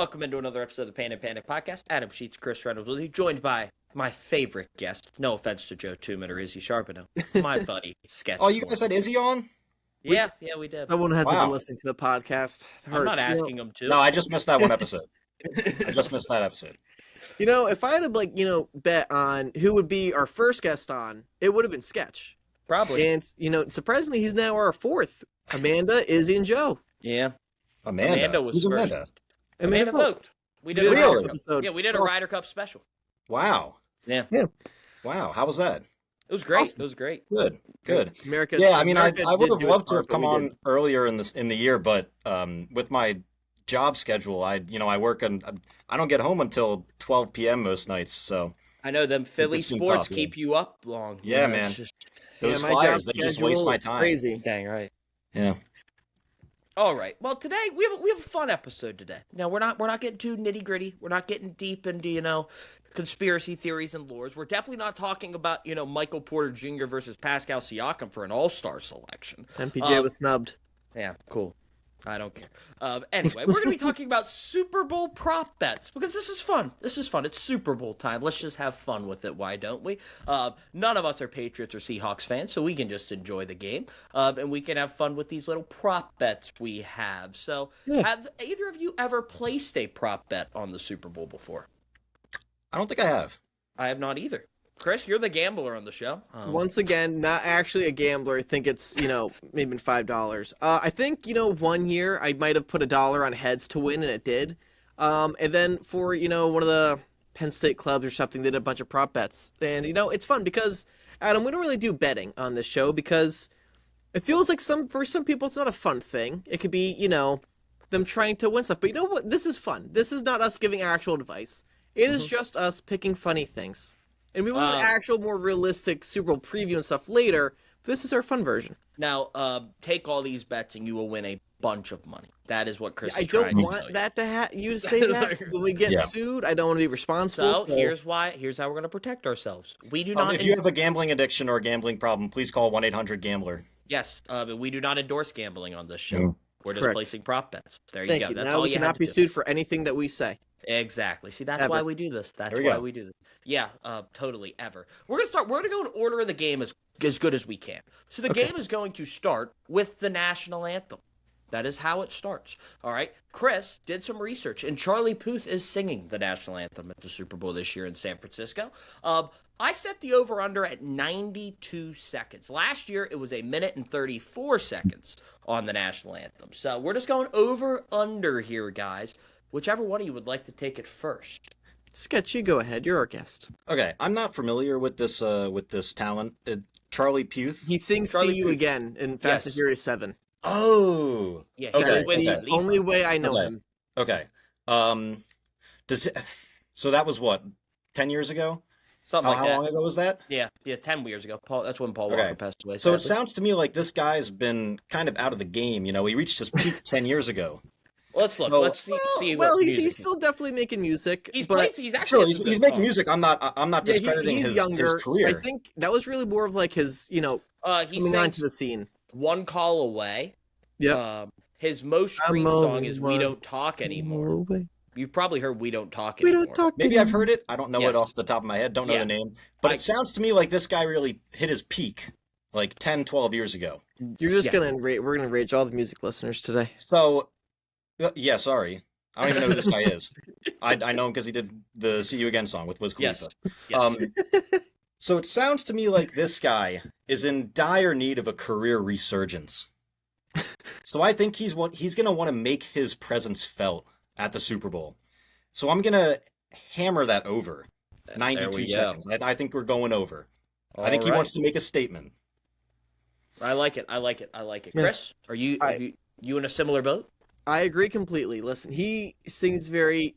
welcome into another episode of the Pan and Panic Podcast. Adam Sheets, Chris Reynolds with you, joined by my favorite guest. No offense to Joe Tuman or Izzy Charbonneau. My buddy, Sketch Oh, you Morton. guys had Izzy on? Yeah, we did. Someone hasn't Wow. been listening to the podcast. I'm not asking him to. No, I just missed that one episode. You know, if I had to, bet on who would be our first guest on, it would have been Sketch. Probably. And, surprisingly, he's now our fourth. Amanda, Izzy, and Joe. Yeah. Amanda was Who's first. Amanda? Amanda vote. We did Really? a Ryder Cup. Yeah, we did a Ryder Cup special. Wow. Yeah. Wow. How was that? It was great. Awesome. It was great. Good. America. Yeah, I mean, I America would did have do loved its to have part, but come we on didn't. earlier in the year, but with my job schedule, I work and I don't get home until 12 p.m. most nights. So I know them Philly It's been sports tough, keep you up long. Yeah, You know, man. it's just- those my job flyers, they just waste schedule my is time. Crazy. Dang right. Yeah. All right. Well, today we have a fun episode today. Now we're not getting too nitty gritty. We're not getting deep into conspiracy theories and lores. We're definitely not talking about Michael Porter Jr. versus Pascal Siakam for an All-Star selection. MPJ was snubbed. Yeah, cool. I don't care. Anyway, we're going to be talking about Super Bowl prop bets because this is fun. This is fun. It's Super Bowl time. Let's just have fun with it. Why don't we? None of us are Patriots or Seahawks fans, so we can just enjoy the game. And we can have fun with these little prop bets we have. So have either of you ever placed a prop bet on the Super Bowl before? I don't think I have. I have not either. Chris, you're the gambler on the show. Once again, not actually a gambler. I think it's, maybe $5. I think, 1 year I might have put $1 on heads to win, and it did. And then for, one of the Penn State clubs or something, they did a bunch of prop bets. And, it's fun because, Adam, we don't really do betting on this show because it feels like for some people it's not a fun thing. It could be, them trying to win stuff. But you know what? This is fun. This is not us giving actual advice. It is just us picking funny things. And we will do an actual, more realistic Super Bowl preview and stuff later, but this is our fun version. Now, take all these bets and you will win a bunch of money. That is what Chris is I trying don't to want tell you. that to you to say that. 'Cause when we get sued, I don't want to be responsible. So here's how we're going to protect ourselves. We do not. If you have a gambling addiction or a gambling problem, please call 1-800-GAMBLER. Yes, but we do not endorse gambling on this show. No. We're just Correct. placing prop bets. There Thank you go. you. That's Now all we you cannot have be to do. sued for anything that we say. Exactly. See, that's Ever. why we do this. That's There we why go. we do this. Yeah, totally. Ever. We're gonna go in order of the game as good as we can. So the game is going to start with the national anthem. That is how it starts. All right. Chris did some research, and Charlie Puth is singing the national anthem at the Super Bowl this year in San Francisco. I set the over-under at 92 seconds. Last year, it was 1 minute and 34 seconds on the national anthem. So we're just going over-under here, guys. Whichever one of you would like to take it first. Sketch, you go ahead. You're our guest. Okay, I'm not familiar with this talent. Charlie Puth. He sings Charlie "See You Puth. Again" in Fast and Furious 7. Oh. Yeah, he Okay, was with The Lee. only way I know Okay. him. Okay. So that was what, 10 years ago? Something How like that. long ago was that? Yeah, 10 years ago. That's when Paul Okay. Walker passed away. So it sadly. sounds to me like this guy's been kind of out of the game. He reached his peak 10 years ago. Let's look. Well- Let's see Well, what he's music still definitely making music. he's but he's actually Sure, has he's, a he's good making song. music. I'm not yeah, discrediting he's his younger. career. I think that was really more of like his, He coming onto sings the scene. "One Call Away." Yep. His most streamed I'm song is "We on Don't Talk Anymore." You've probably heard "We Don't Talk We Anymore." don't talk. Maybe I've heard it. I don't know Yes. it off the top of my head. Don't know Yeah. the name. But I- it sounds to me like this guy really hit his peak like 10, 12 years ago. You're just Yeah. gonna we're gonna enrage all the music listeners today. So, yeah, sorry. I don't even know who this guy is. I know him because he did the "See You Again" song with Wiz Khalifa. Yes. Yes. So it sounds to me like this guy is in dire need of a career resurgence. So I think he's going to want to make his presence felt at the Super Bowl. So I'm going to hammer that over. There 92 we go. seconds. I think we're going over. I think he All right. wants to make a statement. I like it. Yeah. Chris, are you you in a similar boat? I agree completely. Listen, he sings very,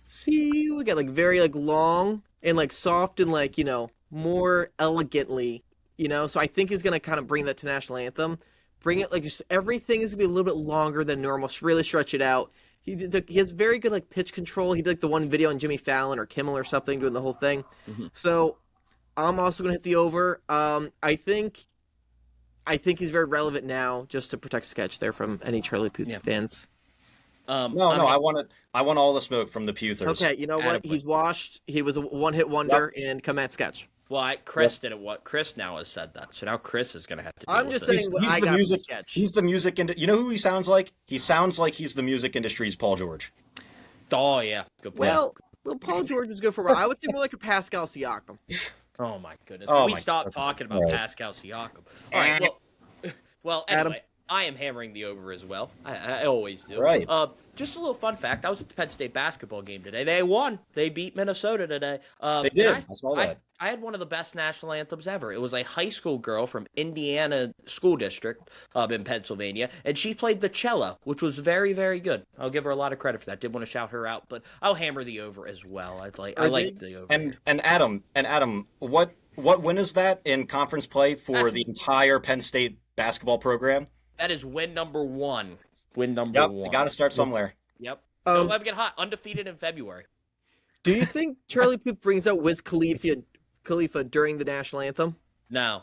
see you again, like very like long and like soft and like, more elegantly, So I think he's gonna kind of bring that to national anthem. Bring it like just everything is gonna be a little bit longer than normal. Really stretch it out. He has very good like pitch control. He did like the one video on Jimmy Fallon or Kimmel or something doing the whole thing. Mhm. So I'm also gonna hit the over. I think he's very relevant now just to protect Sketch there from any Charlie Puth Yeah. fans. No, I'm no, ha- I want all the smoke from the Puthers. Okay, you know what? Attaboy. He's washed. He was a one-hit wonder in Command Sketch. Well, Chris did it. What Chris now has said that, so now Chris is gonna have to deal I'm with just it. saying what He's I the got from music. Sketch. He's the music. You know who he sounds like? He sounds like he's the music industry's Paul George. Oh yeah, good point. Well, Paul George was good for a while. I would say more like a Pascal Siakam. Oh my goodness, Oh can we my stop goodness. talking about Right. Pascal Siakam? All right, well, Adam? anyway, I am hammering the over as well. I always do. Right. Just a little fun fact: I was at the Penn State basketball game today. They won. They beat Minnesota today. They did. and I saw that. I had one of the best national anthems ever. It was a high school girl from Indiana School District in Pennsylvania, and she played the cello, which was very, very good. I'll give her a lot of credit for that. Did want to shout her out, but I'll hammer the over as well. I like the over. And Adam, what win is that in conference play for the entire Penn State basketball program? That is win number one. Win number Yep, one. you got to start somewhere. Yep. Um, Don't let me get hot. Undefeated in February. Do you think Charlie Puth brings out Wiz Khalifa during the national anthem? No.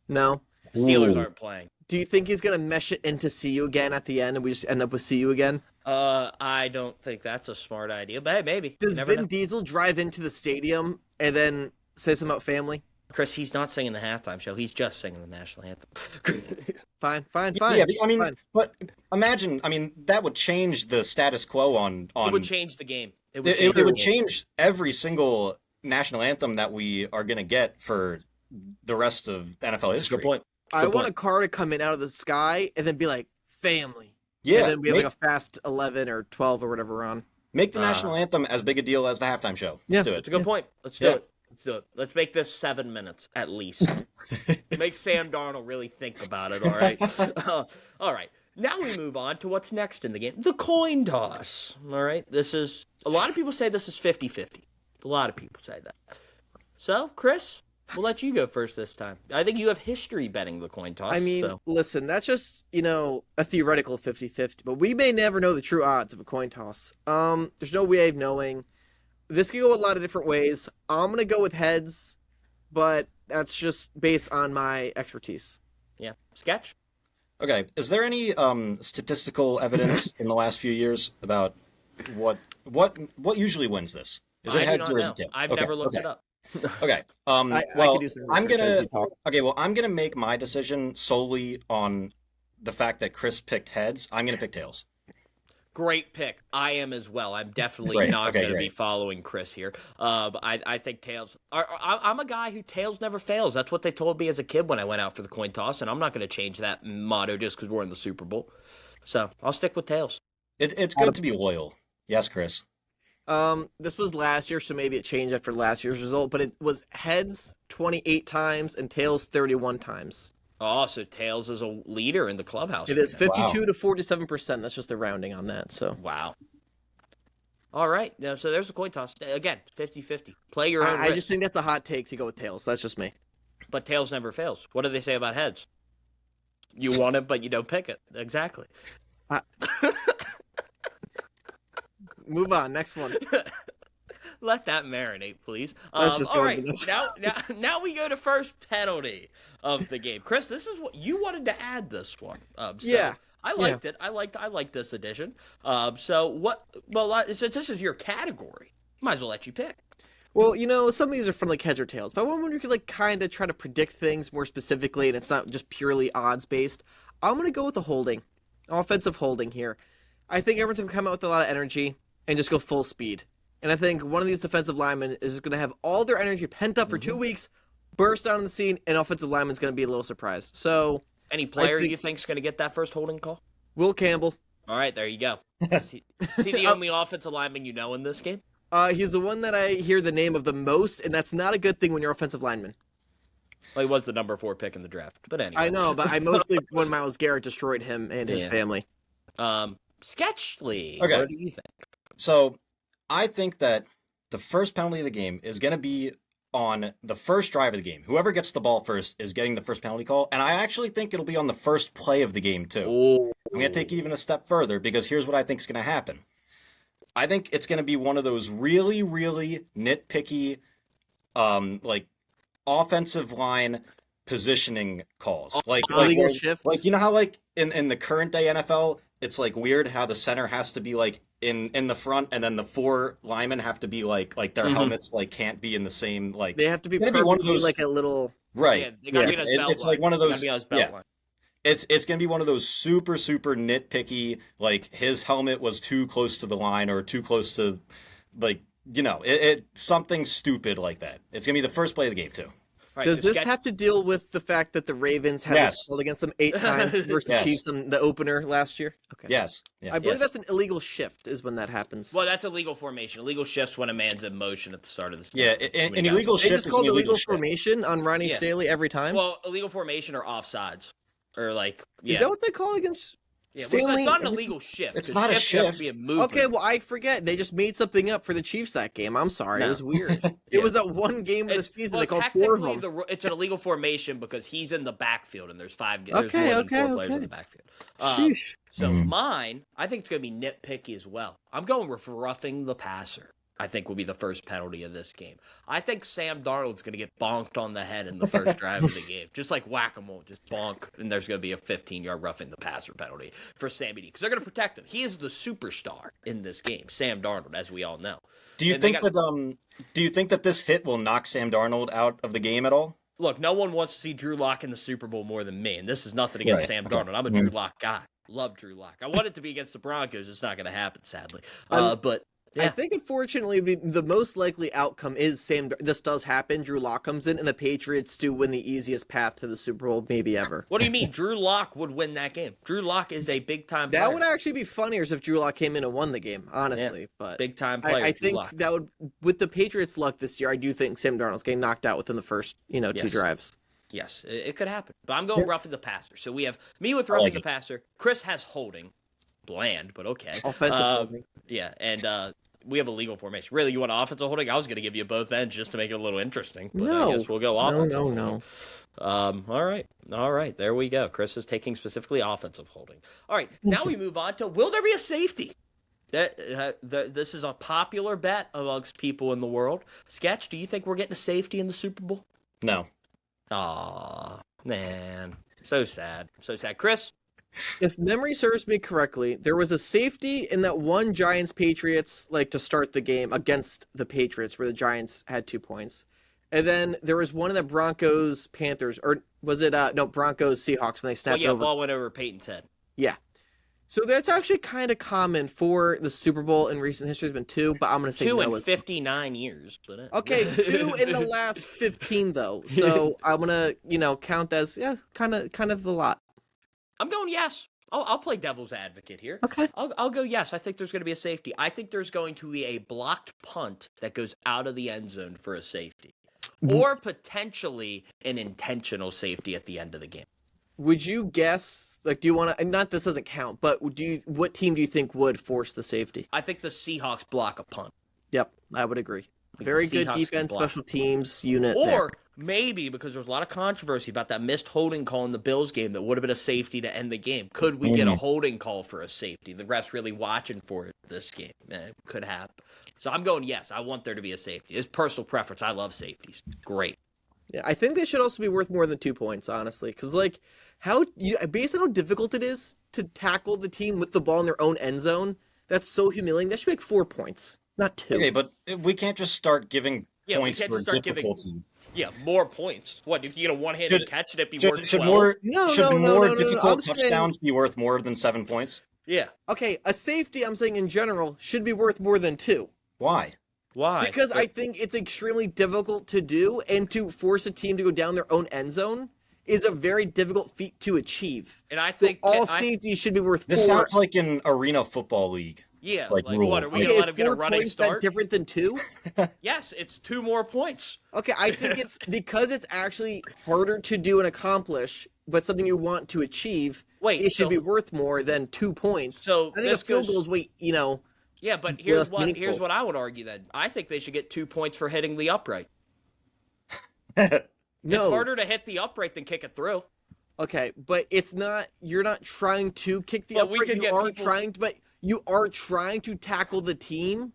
No. The Steelers Ooh. aren't playing. Do you think he's gonna mesh it into "See You Again" at the end, and we just end up with "See You Again"? I don't think that's a smart idea, but hey, maybe. You Does never Vin know. Diesel drive into the stadium and say something about family? Chris, he's not singing the halftime show. He's just singing the national anthem. Fine. Yeah, I mean, fine. but imagine, I mean, that would change the status quo on. It would change the game. It would It, change it would the game. change every single national anthem that we are going to get for the rest of NFL history. Good point. I Good want a point. car to come in out of the sky and then be like family. Yeah, And then we have make, like a fast 11 or 12 or whatever we're on. make the national anthem as big a deal as the halftime show. Yeah. Let's do it. It's a good point. Let's do Yeah. it. Let's do it. Let's make this 7 minutes at least. Make Sam Darnold really think about it, all right? All right. Now we move on to what's next in the game. The coin toss. All right. A lot of people say this is 50-50. A lot of people say that. So, Chris, we'll let you go first this time. I think you have history betting the coin toss. I mean, so. listen, that's just, a theoretical 50-50, but we may never know the true odds of a coin toss. There's no way of knowing. This could go a lot of different ways. I'm going to go with heads, but that's just based on my expertise. Yeah. Sketch? Okay. Is there any statistical evidence in the last few years about what usually wins this? Is it I do heads not or is know. it tails? I've Okay, never looked okay. it up. Okay. I Well, could do some I'm research as gonna. we talk. Okay. Well, I'm gonna make my decision solely on the fact that Chris picked heads. I'm gonna pick tails. Great pick. I am as well. I'm definitely Great. not Okay, going to be great. following Chris here. I think tails. I'm a guy who tails never fails. That's what they told me as a kid when I went out for the coin toss, and I'm not going to change that motto just because we're in the Super Bowl. So I'll stick with tails. It's good to be loyal. Yes, Chris. This was last year, so maybe it changed after last year's result, but it was heads 28 times and tails 31 times. Oh, so tails is a leader in the clubhouse. It is right now. 52 to 47%. That's just the rounding on that. So Wow. All right. Yeah, so there's the coin toss. Again, 50-50. Play your own I risk. just think that's a hot take to go with tails. That's just me. But tails never fails. What do they say about heads? You want it, but you don't pick it. Exactly. Move on. Next one. Let that marinate, please. Let's just go all right, into this. now we go to first penalty of the game. Chris, this is what you wanted to add this one. So Yeah. I liked it. I liked this edition. So what? Well, since this is your category, might as well let you pick. Well, some of these are from like heads or tails, but I wonder if you could like kind of try to predict things more specifically, and it's not just purely odds based. I'm gonna go with the holding, offensive holding here. I think everyone's gonna come out with a lot of energy and just go full speed. And I think one of these defensive linemen is going to have all their energy pent up for 2 weeks, burst down on the scene, and offensive lineman's going to be a little surprised. So, Any player think- you think's going to get that first holding call? Will Campbell, All right, there you go. Is he the only offensive lineman you know in this game? he's the one that I hear the name of the most, and that's not a good thing when you're offensive lineman. Well, he was the number 4 pick in the draft, but anyway. I know, but I mostly when Myles Garrett destroyed him and his Yeah. family. Sketchly. Okay. What do you think? So I think that the first penalty of the game is going to be on the first drive of the game. Whoever gets the ball first is getting the first penalty call. And I actually think it'll be on the first play of the game, too. Oh, I'm going to take it even a step further because here's what I think is going to happen. I think it's going to be one of those really, really nitpicky, like offensive line positioning calls. Like illegal like, shifts. like you know how like in the current day NFL, it's like weird how the center has to be like in the front, and then the four linemen have to be like their helmets like can't be in the same like. They have to be It's gonna be one of perfectly those like a little. right. Yeah, they gotta be It's, on his belt it's line. like one of They gotta those be on his belt yeah. line. It's gonna be one of those super nitpicky, like his helmet was too close to the line or too close to, like it something stupid like that. It's gonna be the first play of the game too. All right, Does so this Sketch- have to deal with the fact that the Ravens had Yes. this called against them 8 times versus Yes. the Chiefs in the opener last year? Okay. Yes. Yeah. I believe Yes. that's an illegal shift is when that happens. Well, that's illegal formation. Illegal shifts when a man's in motion at the start of the Yeah. snap. An illegal They shift just is called an illegal illegal shift. formation on Ronnie Yeah. Staley every time. Well, illegal formation or offsides, or like yeah. Is that what they call against Yeah, Stanley? well, it's not an illegal shift. It's 'cause not a shifts have to shift. be a movement. Okay, well I forget. They just made something up for the Chiefs that game. I'm sorry, No. it was weird. Yeah. It was that one game of the season. Well, They called 4 of technically, them. it's an illegal formation because he's in the backfield and there's there's Okay, more than okay, 4 players in okay. the backfield. Sheesh. So mine, I think it's going to be nitpicky as well. I'm going with roughing the passer. I think will be the first penalty of this game. I think Sam Darnold's going to get bonked on the head in the first drive of the game. Just like whack-a-mole, just bonk. And there's going to be a 15-yard roughing the passer penalty for Sammy D. Because they're going to protect him. He is the superstar in this game, Sam Darnold, as we all know. Do you And they think got- do you think that this hit will knock Sam Darnold out of the game at all? Look, no one wants to see Drew Lock in the Super Bowl more than me. And this is nothing against Right. Sam Darnold. I'm a Drew Lock guy. Love Drew Lock. I want it to be against the Broncos. It's not going to happen, sadly. But I yeah. think, unfortunately, the most likely outcome is this does happen. Drew Lock comes in, and the Patriots do win the easiest path to the Super Bowl maybe ever. What do you mean? Drew Lock would win that game. Drew Lock is a big-time player. That would actually be funnier if Drew Lock came in and won the game, honestly. But Big-time player, I Drew think Lock. that would, with the Patriots' luck this year, I do think Sam Darnold's getting knocked out within the first, 2 Yes. drives. Yes, it could happen. But I'm going roughing the passer. So we have me with roughing the passer. Chris has holding. Bland, but okay. Offensive holding. Yeah, and we have a legal formation. Really, you want offensive holding? I was going to give you both ends just to make it a little interesting. But No. I guess we'll go offensive No. holding. All right. There we go. Chris is taking specifically offensive holding. All right, now we move on to will there be a safety? This is a popular bet amongst people in the world. Sketch, do you think we're getting a safety in the Super Bowl? No. Aw, man. So sad. So sad. Chris? If memory serves me correctly, there was a safety in that one Giants-Patriots, to start the game against the Patriots, where the Giants had 2 points. And then there was one in the Broncos-Panthers, or was it, Broncos-Seahawks when they snapped over. Ball went over Peyton's head. Yeah. So that's actually kind of common for the Super Bowl in recent history. There's been 2, but I'm going to say 2 no. in 59 years. But Okay, 2 in the last 15, though. So I'm going to, count as, kind of a lot. I'm going yes. I'll play devil's advocate here. Okay. I'll go yes. I think there's going to be a safety. I think there's going to be a blocked punt that goes out of the end zone for a safety. Or potentially an intentional safety at the end of the game. Would you guess, do you want to, not this doesn't count, but what team do you think would force the safety? I think the Seahawks block a punt. Yep, I would agree. Very good Seahawks can defense, block. special teams unit Or there. maybe, because there's a lot of controversy about that missed holding call in the Bills game that would have been a safety to end the game. Could we get a holding call for a safety? The ref's really watching for it this game. It could happen. So I'm going yes. I want there to be a safety. It's personal preference. I love safeties. Great. Yeah, I think they should also be worth more than 2 points, honestly, because based on how difficult it is to tackle the team with the ball in their own end zone, that's so humiliating. That should make 4 points, not 2. Okay, but we can't just start giving points for difficulty. Yeah, more points. What, if you get a one-handed catch, it'd be worth 12? Should No, more no. difficult I'm saying- touchdowns be worth more than 7 points? Yeah. Okay, a safety, I'm saying in general, should be worth more than 2. Why? Why? Because I think it's extremely difficult to do, and to force a team to go down their own end zone is a very difficult feat to achieve. And I think all safeties should be worth 4. This sounds like an arena football league. Yeah, rule. what, are we Okay, going to is let him get a 4 running points that start? different than 2? Yes, it's 2 more points. Okay, I think it's because it's actually harder to do and accomplish, but something you want to achieve. Wait, it should so- be worth more than 2 points. So I think this a field goes- goal is way, Yeah, but less here's meaningful. what I would argue then. I think they should get 2 points for hitting the upright. no. It's harder to hit the upright than kick it through. Okay, but it's not. You're not trying to kick the But we upright. could You get are people- trying to, but you are trying to tackle the team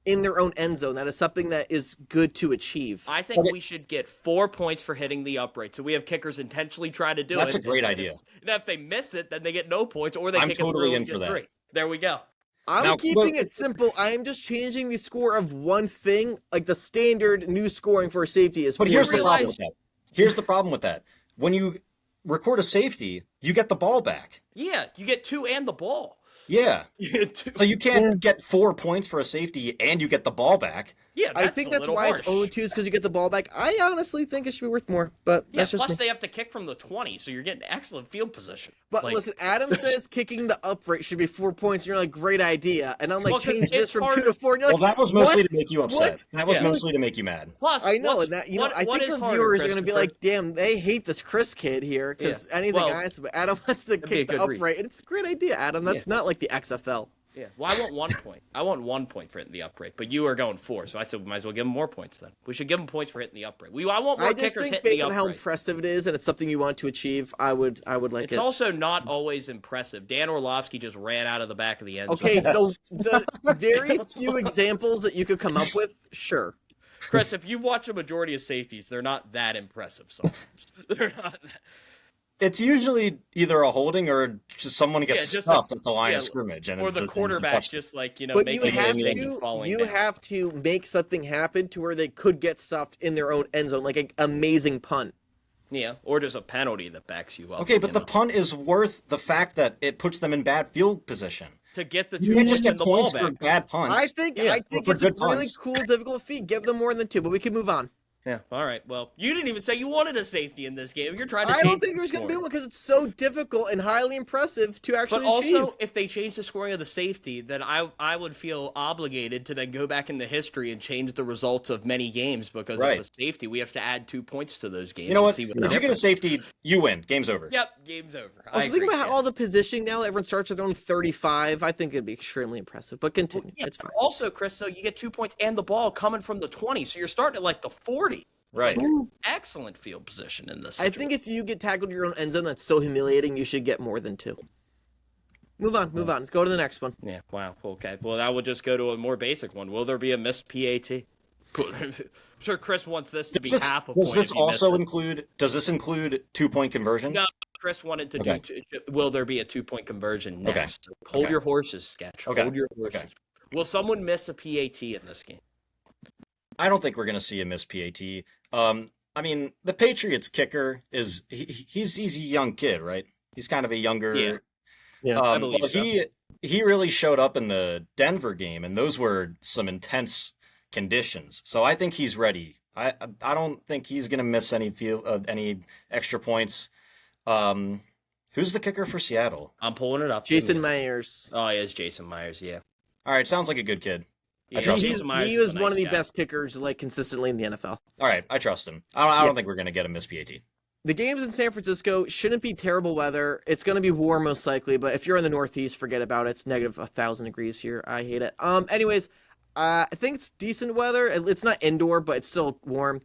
in their own end zone. That is something that is good to achieve. I think we should get 4 points for hitting the upright. So we have kickers intentionally try to do it. That's a great idea. And if they miss it, then they get no points, or they I'm kick totally it in through for and get that. 3. There we go. I'm keeping it simple. I am just changing the score of one thing. Like the standard new scoring for a safety is. But here's the problem with that. Here's the problem with that. When you record a safety, you get the ball back. Yeah, you get 2 and the ball. Yeah. You get 2. So you can't get 4 points for a safety and you get the ball back. Yeah, I think that's why it's only 2 because you get the ball back. I honestly think it should be worth more, but that's just plus me. they have to kick from the 20, so you're getting excellent field position. But listen, Adam says kicking the upright should be 4 points, and you're like, great idea. And I'm like, change this from 2 to 4. And you're like, that was mostly to make you upset. What? That was mostly to make you mad. Plus, I know, and that I think our viewers are going to be like, damn, they hate this Chris kid here because anything I say, but Adam wants to kick the upright, and it's a great idea, Adam. That's not like the XFL. Yeah, well, I want 1 point. I want 1 point for hitting the upright, but you are going 4, so I said we might as well give them more points then. We should give them points for hitting the upright. I want more kickers hitting the upright. I just think based on how impressive it is, and it's something you want to achieve, I would like it. It's also not always impressive. Dan Orlovsky just ran out of the back of the end zone. Okay, the very few examples that you could come up with, sure. Chris, if you watch a majority of safeties, they're not that impressive sometimes. They're not that... It's usually either a holding or just someone gets stuffed at the line of scrimmage, and or the quarterback just making but making mistakes and falling down. You have to make something happen to where they could get stuffed in their own end zone, like an amazing punt. Yeah, or just a penalty that backs you up. Okay, but the punt is worth the fact that it puts them in bad field position. To get the 2 you can't just get the points ball for back. bad punts. I think it's a really cool, difficult feat. Give them more than 2, but we can move on. Yeah, all right. Well, you didn't even say you wanted a safety in this game. You're trying to I don't think there's going to be one because it's so difficult and highly impressive to actually achieve. But also, if they change the scoring of the safety, then I would feel obligated to then go back in the history and change the results of many games because of a safety. We have to add 2 points to those games. You know what? If you get a safety, you win. Game's over. Yep, game's over. Also, think about how all the positioning now, everyone starts with their own 35. I think it'd be extremely impressive, but continue. It's fine. Also, Chris, so you get 2 points and the ball coming from the 20, so you're starting at like the 40. Right. Excellent field position in this situation. I think if you get tackled in your own end zone, that's so humiliating, you should get more than 2. Move on. Let's go to the next one. Yeah, wow. Okay. Well, that would just go to a more basic one. Will there be a missed PAT? I'm sure Chris wants this to be half a point. Does this also include 2-point conversions? No, Chris wanted to do, will there be a 2-point conversion next? Okay. Hold your horses, Sketch. Okay. Hold your horses. Okay. Will someone miss a PAT in this game? I don't think we're going to see a missed PAT. I mean, the Patriots kicker he's a young kid, right? He's kind of a younger. Yeah, I believe so. He really showed up in the Denver game, and those were some intense conditions. So I think he's ready. I don't think he's going to miss any extra points. Who's the kicker for Seattle? I'm pulling it up. Jason Myers. Oh, it is Jason Myers. Yeah. All right, sounds like a good kid. Yeah, I trust he him. was one of the best kickers, like consistently in the NFL. All right, I trust him. I don't think we're going to get a missed PAT. The games in San Francisco shouldn't be terrible weather. It's going to be warm most likely, but if you're in the Northeast, forget about it. It's negative 1,000 degrees here. I hate it. Anyways, I think it's decent weather. It's not indoor, but it's still warm.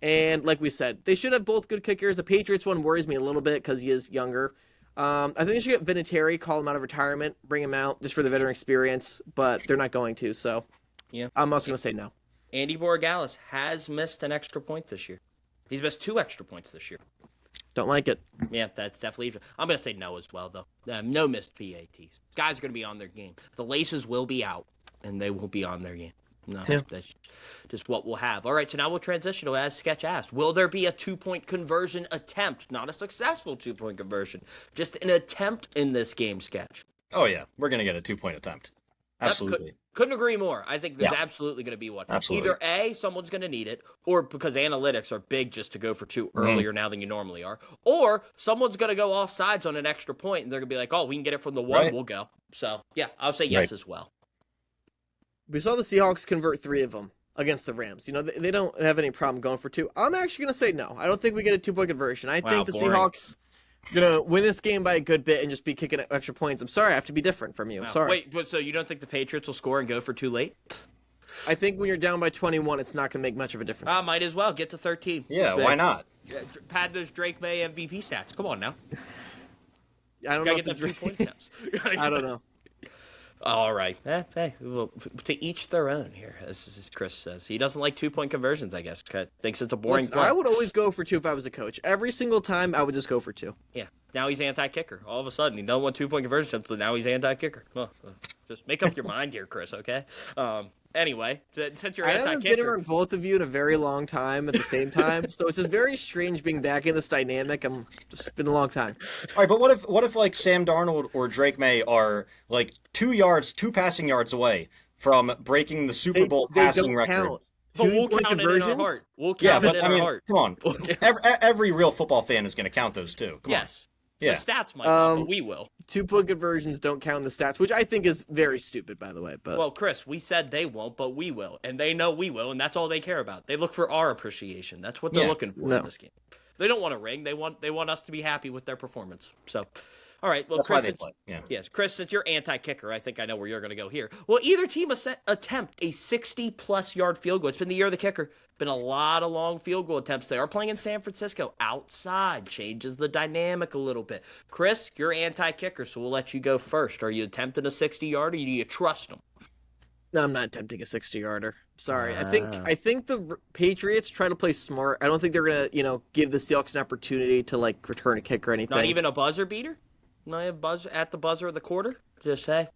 And like we said, they should have both good kickers. The Patriots one worries me a little bit because he is younger. I think they should get Vinatieri, call him out of retirement, bring him out just for the veteran experience, but they're not going to, so yeah, I'm also going to say no. Andy Borregales has missed an extra point this year. He's missed 2 extra points this year. Don't like it. Yeah, that's definitely... I'm going to say no as well, though. No missed PATs. Guys are going to be on their game. The laces will be out, and they will be on their game. No, that's just what we'll have. All right, so now we'll transition to, as Sketch asked, will there be a 2-point conversion attempt? Not a successful 2-point conversion. Just an attempt in this game, Sketch. Oh, yeah. We're going to get a 2-point attempt. Absolutely. Couldn't agree more. I think there's absolutely going to be one. Absolutely. Either A, someone's going to need it, or because analytics are big just to go for 2 earlier now than you normally are, or someone's going to go off sides on an extra point, and they're going to be like, oh, we can get it from the 1, we'll go. So, yeah, I'll say yes as well. We saw the Seahawks convert 3 of them against the Rams. You know, they don't have any problem going for 2. I'm actually going to say no. I don't think we get a 2-point conversion. I think the Seahawks are going to win this game by a good bit and just be kicking extra points. I'm sorry. I have to be different from you. I'm sorry. Wait, but so you don't think the Patriots will score and go for 2 late? I think when you're down by 21, it's not going to make much of a difference. Might as well. Get to 13. Yeah, why not? Pad those Drake May MVP stats. Come on now. I don't know. Get them 2-point attempts. I don't know. All right. Hey, well, to each their own here, as Chris says. He doesn't like 2-point conversions, I guess. Thinks it's a boring Listen, play. I would always go for 2 if I was a coach. Every single time, I would just go for 2. Yeah. Now he's anti-kicker. All of a sudden, he doesn't want 2-point conversions, but now he's anti-kicker. Well, just make up your mind here, Chris, okay? Anyway, since you're I haven't been anti-kicker... around both of you in a very long time at the same time, so it's just very strange being back in this dynamic. It's been a long time. All right, but what if like Sam Darnold or Drake May are like 2 passing yards away from breaking the Super Bowl passing don't record? count. But we'll 2-point count it in our conversions? heart. We'll Yeah, count it but in I our mean, heart. come on. Every real football fan is going to count those too. Come on. Yes. Yeah. The stats might not, but we will. 2-point conversions don't count in the stats, which I think is very stupid, by the way. But Well, Chris, we said they won't, but we will. And they know we will, and that's all they care about. They look for our appreciation. That's what they're Yeah. looking for No. in this game. They don't want a ring. They want us to be happy with their performance. So, all right. Well, That's Chris, why they play. Yeah. yes, Chris, since you're anti-kicker, I think I know where you're going to go here. Will either team attempt a 60-plus yard field goal? It's been the year of the kicker. Been a lot of long field goal attempts. They are playing in San Francisco. Outside changes the dynamic a little bit. Chris, you're anti-kicker, so we'll let you go first. Are you attempting a 60-yard, or do you trust them? no, I'm not attempting a 60-yarder. Sorry. I think the Patriots try to play smart. I don't think they're gonna, give the Seahawks an opportunity to like return a kick or anything. Not even a buzzer beater? Not a buzzer at the buzzer of the quarter? Just say.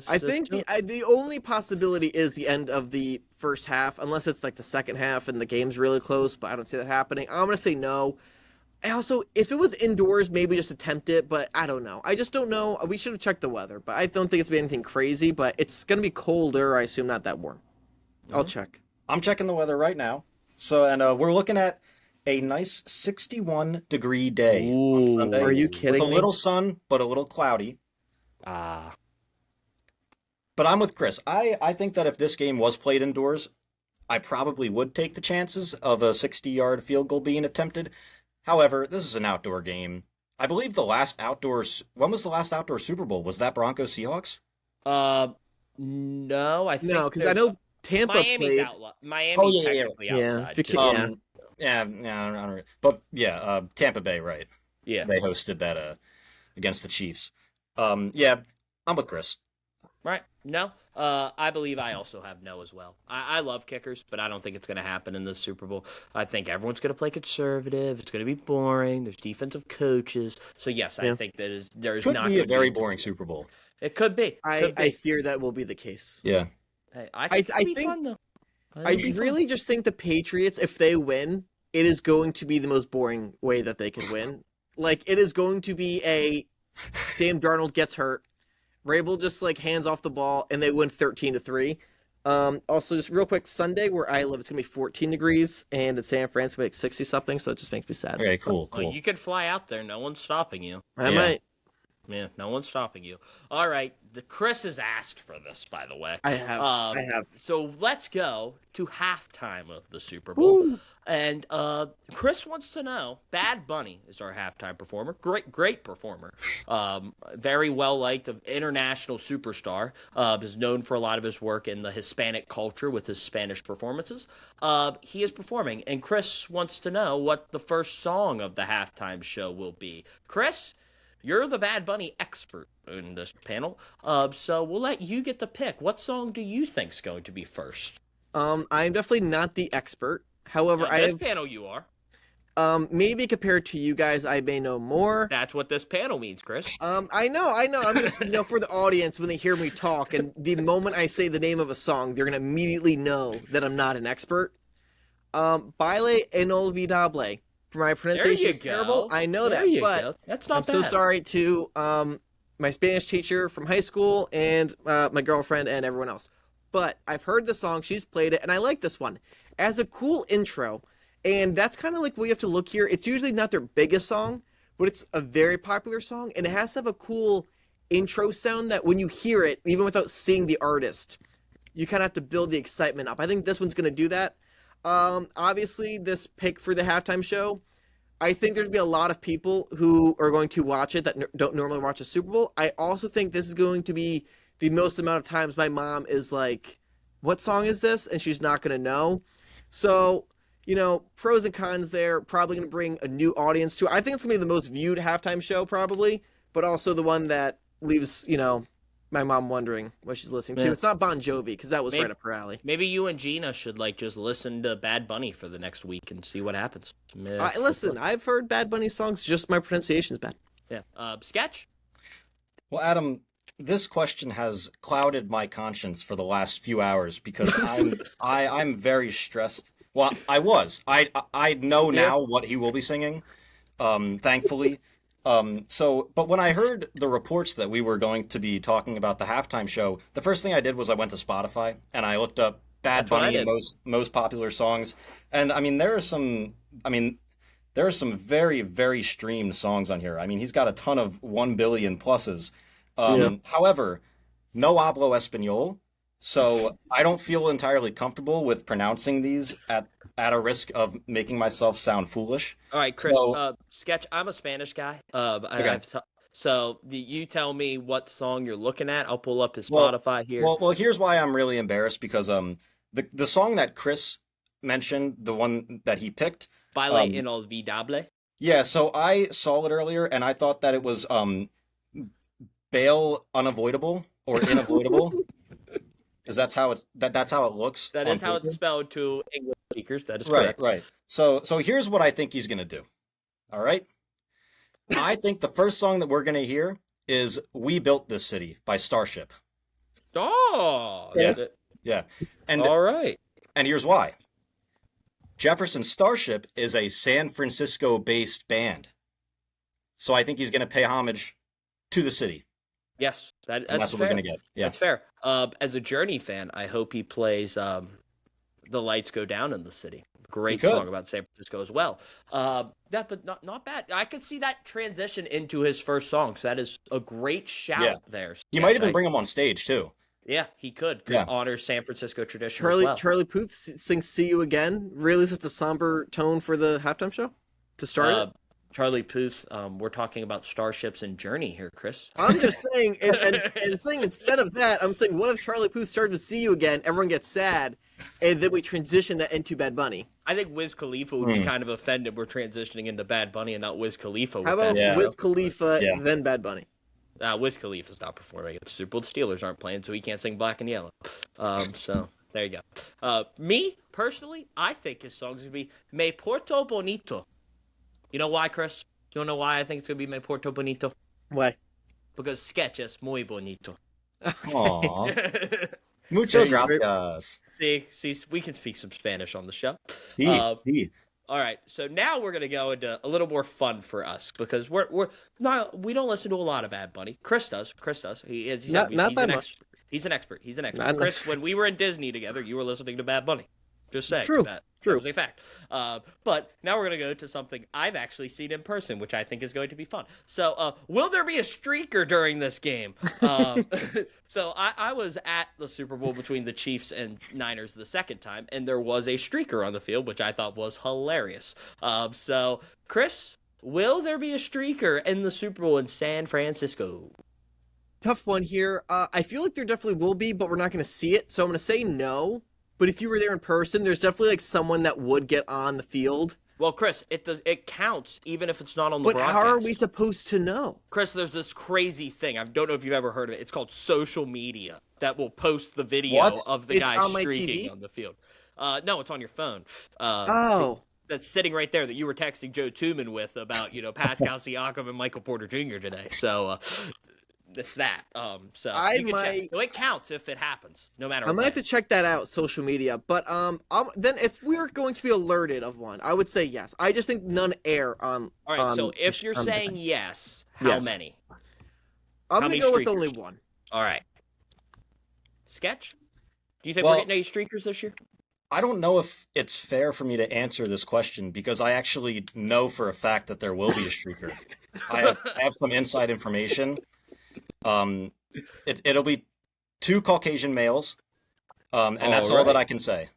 I think the only possibility is the end of the first half, unless it's like the second half and the game's really close, but I don't see that happening. I'm going to say no. And also, if it was indoors, maybe just attempt it, but I don't know. I just don't know. We should have checked the weather, but I don't think it's been anything crazy, but it's going to be colder, I assume not that warm. I'll check. I'm checking the weather right now. So, and we're looking at a nice 61-degree day on Sunday. Are you kidding With a me? little sun, but a little cloudy. But I'm with Chris. I think that if this game was played indoors, I probably would take the chances of a 60-yard field goal being attempted. However, this is an outdoor game. I believe when was the last outdoor Super Bowl? Was that Broncos Seahawks? No, I think No, because I know Tampa Miami's played. Miami's yeah. technically outside. Yeah. too. Yeah. I don't know. But yeah, Tampa Bay, right? Yeah. They hosted that against the Chiefs. Yeah, I'm with Chris. Right. No. I believe I also have no as well. I love kickers, but I don't think it's going to happen in the Super Bowl. I think everyone's going to play conservative. It's going to be boring. There's defensive coaches. So, yes, I think there is Could not be gonna a very boring Super Bowl. It could be. I fear that will be the case. Yeah. Hey, I think it'll be think- fun, though. I really just think the Patriots, if they win, it is going to be the most boring way that they can win. Like, it is going to be a Sam Darnold gets hurt, Rabel just like hands off the ball, and they win 13-3. Also, just real quick, Sunday where I live, it's gonna be 14 degrees, and in San Fran, it's gonna be like 60 something. So it just makes me sad. Okay, cool. Well, you could fly out there. No one's stopping you. I Yeah. might. Yeah, no one's stopping you. All right, Chris has asked for this, by the way. I have. So let's go to halftime of the Super Bowl. Woo. And Chris wants to know, Bad Bunny is our halftime performer. Great performer. Very well liked, of international superstar. Is known for a lot of his work in the Hispanic culture with his Spanish performances. He is performing, and Chris wants to know what the first song of the halftime show will be. Chris, you're the Bad Bunny expert in this panel, so we'll let you get to pick. What song do you think's going to be first? I'm definitely not the expert. However, Now, I this have panel you are. maybe compared to you guys, I may know more. That's what this panel means, Chris. I know. I'm just, for the audience, when they hear me talk, and the moment I say the name of a song, they're gonna immediately know that I'm not an expert. Baile inolvidable. For my pronunciation is terrible. I know there that, you but go. That's not I'm bad. so sorry to my Spanish teacher from high school and my girlfriend and everyone else. But I've heard the song, she's played it, and I like this one. As a cool intro, and that's kind of like what you have to look here. It's usually not their biggest song, but it's a very popular song, and it has to have a cool intro sound that when you hear it, even without seeing the artist, you kind of have to build the excitement up. I think this one's going to do that. Obviously, this pick for the halftime show, I think there's going to be a lot of people who are going to watch it that don't normally watch a Super Bowl. I also think this is going to be the most amount of times my mom is like, what song is this? And she's not going to know. So, pros and cons there. Probably going to bring a new audience to it. I think it's going to be the most viewed halftime show probably, but also the one that leaves, my mom wondering what she's listening to. Yeah. It's not Bon Jovi, because that was Maybe- right up her alley. Maybe you and Gina should like just listen to Bad Bunny for the next week and see what happens. That's Listen, what- I've heard Bad Bunny songs, just my pronunciation's bad. yeah. Sketch. Well, Adam, this question has clouded my conscience for the last few hours because I'm very stressed. Well, I was. I know now what he will be singing, thankfully. But when I heard the reports that we were going to be talking about the halftime show, the first thing I did was I went to Spotify and I looked up Bad That's what I Bunny did. most popular songs. And I mean, there are some very, very streamed songs on here. I mean, he's got a ton of 1 billion pluses. However, no hablo español, so I don't feel entirely comfortable with pronouncing these at a risk of making myself sound foolish. All right, Chris. So- Sketch. I'm a Spanish guy. Okay. So you tell me what song you're looking at. I'll pull up his Well- Spotify here. Well, here's why I'm really embarrassed because the song that Chris mentioned, the one that he picked, Baile um, Inolvidable. yeah. So I saw it earlier and I thought that it was Bail Unavoidable or Inavoidable. Because that's how it looks. That on is how paper. it's spelled to English speakers. That is Right, correct. right. So here's what I think he's gonna do. All right. I think the first song that we're gonna hear is "We Built This City" by Starship. Oh. Yeah. th- Yeah, and All right. and here's why. Jefferson Starship is a San Francisco-based band, so I think he's gonna pay homage to the city, Yes. and That's that's what fair. we're gonna get. Yeah. That's fair. As a Journey fan, I hope he plays "The Lights Go Down in the City." Great could. song about San Francisco as well. But not bad. I could see that transition into his first song. So that is a great shout Yeah. there. He might even Sketch. bring him on stage too. Yeah, he could. Could Yeah. honor San Francisco tradition Charlie as well. Charlie Puth sings "See You Again." Really sets a somber tone for the halftime show to start it. Charlie Puth. We're talking about Starships and Journey here, Chris. I'm just saying, and saying instead of that, I'm saying, what if Charlie Puth started to "See You Again"? Everyone gets sad, and then we transition that into Bad Bunny. I think Wiz Khalifa would be kind of offended we're transitioning into Bad Bunny and not Wiz Khalifa. How about Yeah. Wiz Khalifa, Yeah. then Bad Bunny? Wiz Khalifa's not performing at the Super Bowl. The Steelers aren't playing, so he can't sing Black and Yellow. So there you go. Me personally, I think his song's gonna be "Me Porto Bonito." You know why, Chris? You wanna know why I think it's gonna be "Me Porto Bonito"? Why? Because Sketch es muy bonito. Aww. Muchas So you're- gracias. See, we can speak some Spanish on the show. Sí, sí. All right, so now we're gonna go into a little more fun for us because we don't listen to a lot of Bad Bunny. Chris does. He is. Not that an much. He's an expert. Not Chris, much. when we were in Disney together, you were listening to Bad Bunny. Just saying. True, That true. was a fact. But now we're gonna go to something I've actually seen in person, which I think is going to be fun. So, will there be a streaker during this game? So I was at the Super Bowl between the Chiefs and Niners the second time, and there was a streaker on the field, which I thought was hilarious. So, Chris, will there be a streaker in the Super Bowl in San Francisco? Tough one here. I feel like there definitely will be, but we're not going to see it. So I'm going to say no. But if you were there in person, there's definitely like someone that would get on the field. Well, Chris, it counts even if it's not on the But broadcast. how are we supposed to know? Chris, there's this crazy thing. I don't know if you've ever heard of it. It's called social media that will post the video What? of the It's guy on my streaking TV? on the field. No, it's on your phone. Oh. That's sitting right there that you were texting Joe Tooman with about, Pascal Siakam and Michael Porter Jr. today. So it's that. So I you can check. might- So it counts if it happens, no matter I might what. have to check that out, social media. But then if we were going to be alerted of one, I would say yes. I just think none air on. All right, so on if the- you're on the saying thing. yes, how Yes. many? I'm how gonna many go with streakers? only one. All right. Sketch? Do you think Well- we're getting any streakers this year? I don't know if it's fair for me to answer this question because I actually know for a fact that there will be a streaker. I have some inside information. It'll be 2 Caucasian males, and that's all Alright. that I can say.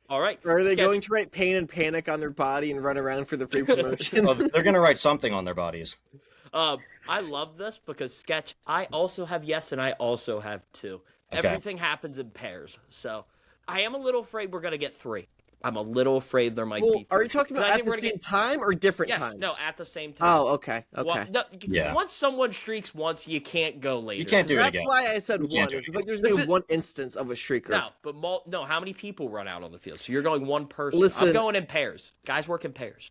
All right. Or are they Sketch, going to write pain and panic on their body and run around for the free promotion? Well, they're gonna write something on their bodies. I love this because Sketch, I also have yes and I also have two. Okay. Everything happens in pairs. So I am a little afraid we're going to get 3. I'm a little afraid there might Well, be. are you talking about I at think the we're gonna same time or different Yes, times? no, at the same time. Oh, okay. Well, no, Yeah. Once someone streaks once, you can't go later. You can't do it That's again. why I said You can't one. do it It's again. like there's This only is- one instance of a streaker. No, but no. How many people run out on the field? So you're going one person. Listen- I'm going in pairs. Guys work in pairs.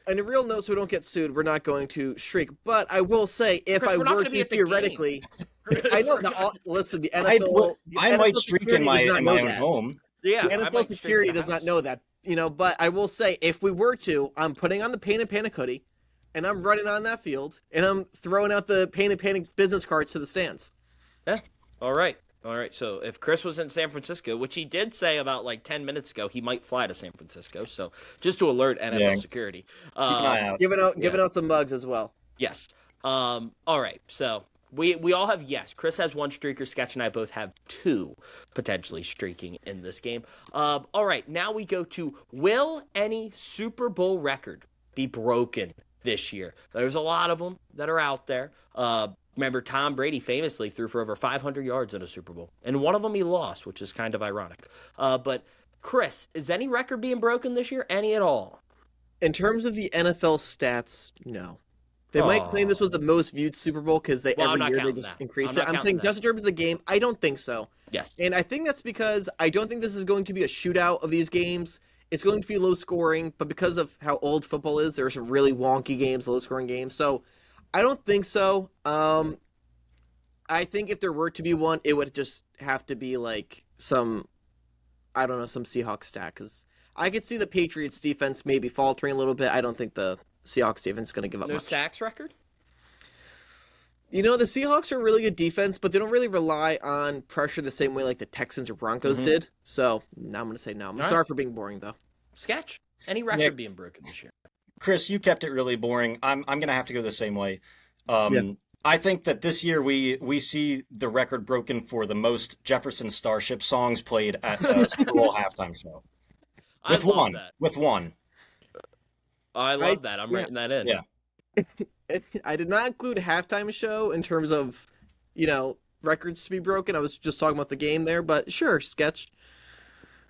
And a real note, so we don't get sued, we're not going to streak. But I will say, if Chris, I we're not were gonna to be at the theoretically, I know. Listen, the I NFL. might NFL streak security in my does not know own that. home. Yeah, The I NFL might streak security in the does not house. know that, But I will say, if we were to, I'm putting on the Painted Panic hoodie, and I'm running on that field, and I'm throwing out the Painted Panic business cards to the stands. Yeah. All right. So if Chris was in San Francisco, which he did say about like 10 minutes ago, he might fly to San Francisco. So just to alert NFL Yeah. security. Keep an eye out. Giving out some mugs as well. Yes. All right. So we all have yes. Chris has one streaker. Sketch and I both have two potentially streaking in this game. All right. Now we go to, will any Super Bowl record be broken this year? There's a lot of them that are out there. Remember, Tom Brady famously threw for over 500 yards in a Super Bowl, and one of them he lost, which is kind of ironic. But Chris, is any record being broken this year? Any at all? In terms of the NFL stats, no. They might claim this was the most viewed Super Bowl because Well, I'm every not year they counting just that. increase I'm it. not I'm counting saying that. just in terms of the game, I don't think so. Yes. And I think that's because I don't think this is going to be a shootout of these games. It's going to be low scoring, but because of how old football is, there's some really wonky games, low scoring games. So I don't think so. I think if there were to be one, it would just have to be like some Seahawks stat, because I could see the Patriots defense maybe faltering a little bit. I don't think the Seahawks defense is going to give up No much. sacks record? The Seahawks are a really good defense, but they don't really rely on pressure the same way like the Texans or Broncos did. So now I'm going to say no. I'm All sorry right. for being boring, though. Sketch? Any record Yeah. being broken this year? Chris, you kept it really boring. I'm gonna have to go the same way. Yeah. I think that this year we see the record broken for the most Jefferson Starship songs played at the Super Bowl halftime show. I With love one. that. With one. I love that. I'm yeah. writing that in. Yeah. I did not include a halftime show in terms of, records to be broken. I was just talking about the game there, but sure, Sketch.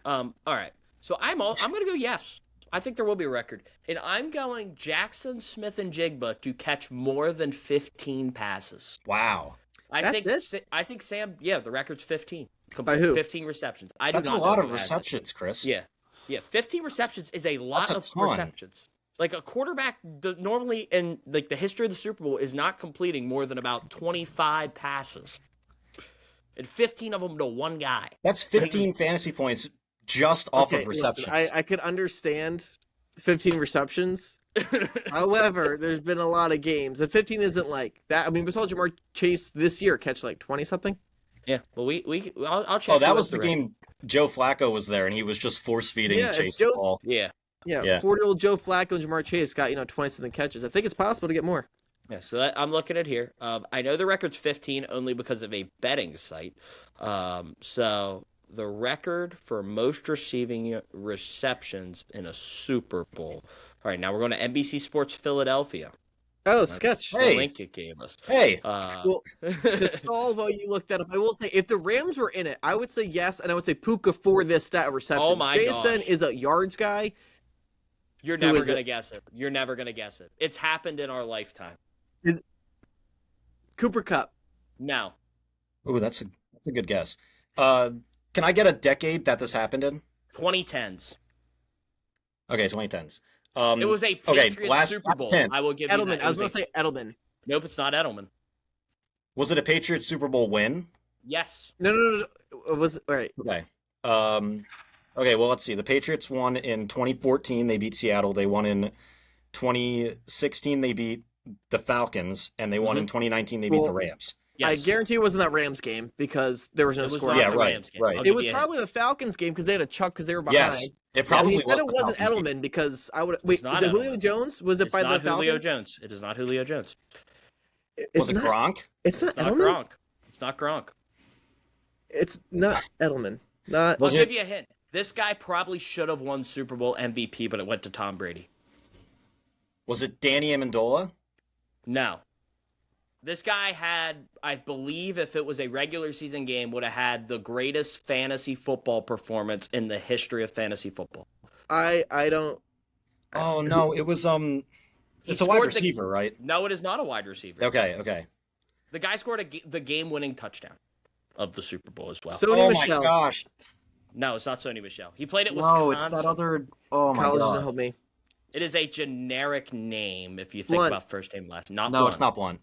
All right. So I'm gonna go yes. I think there will be a record, and I'm going Jackson Smith and Jigba to catch more than 15 passes. Wow. I think Sam. Yeah, the record's 15. By who? 15 receptions. I do That's a not lot know of who has it. receptions, Chris. Yeah. 15 receptions is a lot That's a of ton. receptions. Like a quarterback normally in like the history of the Super Bowl is not completing more than about 25 passes, and 15 of them to one guy. That's 15 fantasy points just off of receptions. Listen, I could understand 15 receptions. However, there's been a lot of games, and 15 isn't like that. I mean, we saw Jamar Chase this year catch like 20 something. Yeah. Well, I'll check. Oh, that who was has the record. game Joe Flacco was there, and he was just force-feeding Yeah, Chase Joe- the ball. Yeah. Yeah, 40-year-old Joe Flacco and Jamar Chase got 20 something catches. I think it's possible to get more. Yeah, so I'm looking at here. I know the record's 15 only because of a betting site. So the record for most receiving receptions in a Super Bowl. All right, now we're going to NBC Sports Philadelphia. Oh, That's Sketch. the Hey. link it gave us. Hey, Well, to stall while you look that up, I will say if the Rams were in it, I would say yes, and I would say Puka for this stat of receptions. Oh my Jason gosh. is a yards guy. You're Who never is going to it? guess it. You're never going to guess it. It's happened in our lifetime. Cooper Cup. Now, ooh, that's a good guess. Can I get a decade that this happened in? 2010s. Okay, 2010s. It was a Patriots last Super Bowl. 10. I will give you Edelman. that. I was going to say Edelman. Nope, it's not Edelman. Was it a Patriots Super Bowl win? Yes. No. It was all right. Okay. Okay, well, let's see. The Patriots won in 2014. They beat Seattle. They won in 2016. They beat the Falcons. And they won in 2019. They beat the Rams. Yes. I guarantee it wasn't that Rams game because there was no It was score. not Yeah, the right, Rams game. right. I'll It give was you a hint. probably the Falcons game because they had a chuck because they were behind. Yes, it probably You was said it the wasn't Falcons game. Edelman because I would wait. not Was it Julio Edelman. Jones? Was it It's by not the Julio Falcons? Jones. It is not Julio Jones. Was it not, Gronk? It's not It's not Edelman. Gronk. It's not Gronk. It's not Edelman. Not. Was I'll it- give you a hint. This guy probably should have won Super Bowl MVP, but it went to Tom Brady. Was it Danny Amendola? No. This guy had, I believe, if it was a regular season game, would have had the greatest fantasy football performance in the history of fantasy football. I don't. Oh no, it was He it's a wide scored receiver, right? No, it is not a wide receiver. Okay. The guy scored the game-winning touchdown of the Super Bowl as well. Sony Oh Michel. my gosh. No, it's not Sony Michel. He played at No, Wisconsin. it's that other. Oh my College doesn't god. help me. It is a generic name if you think Blunt. about first name, last. Not No, Blunt. it's not Blunt.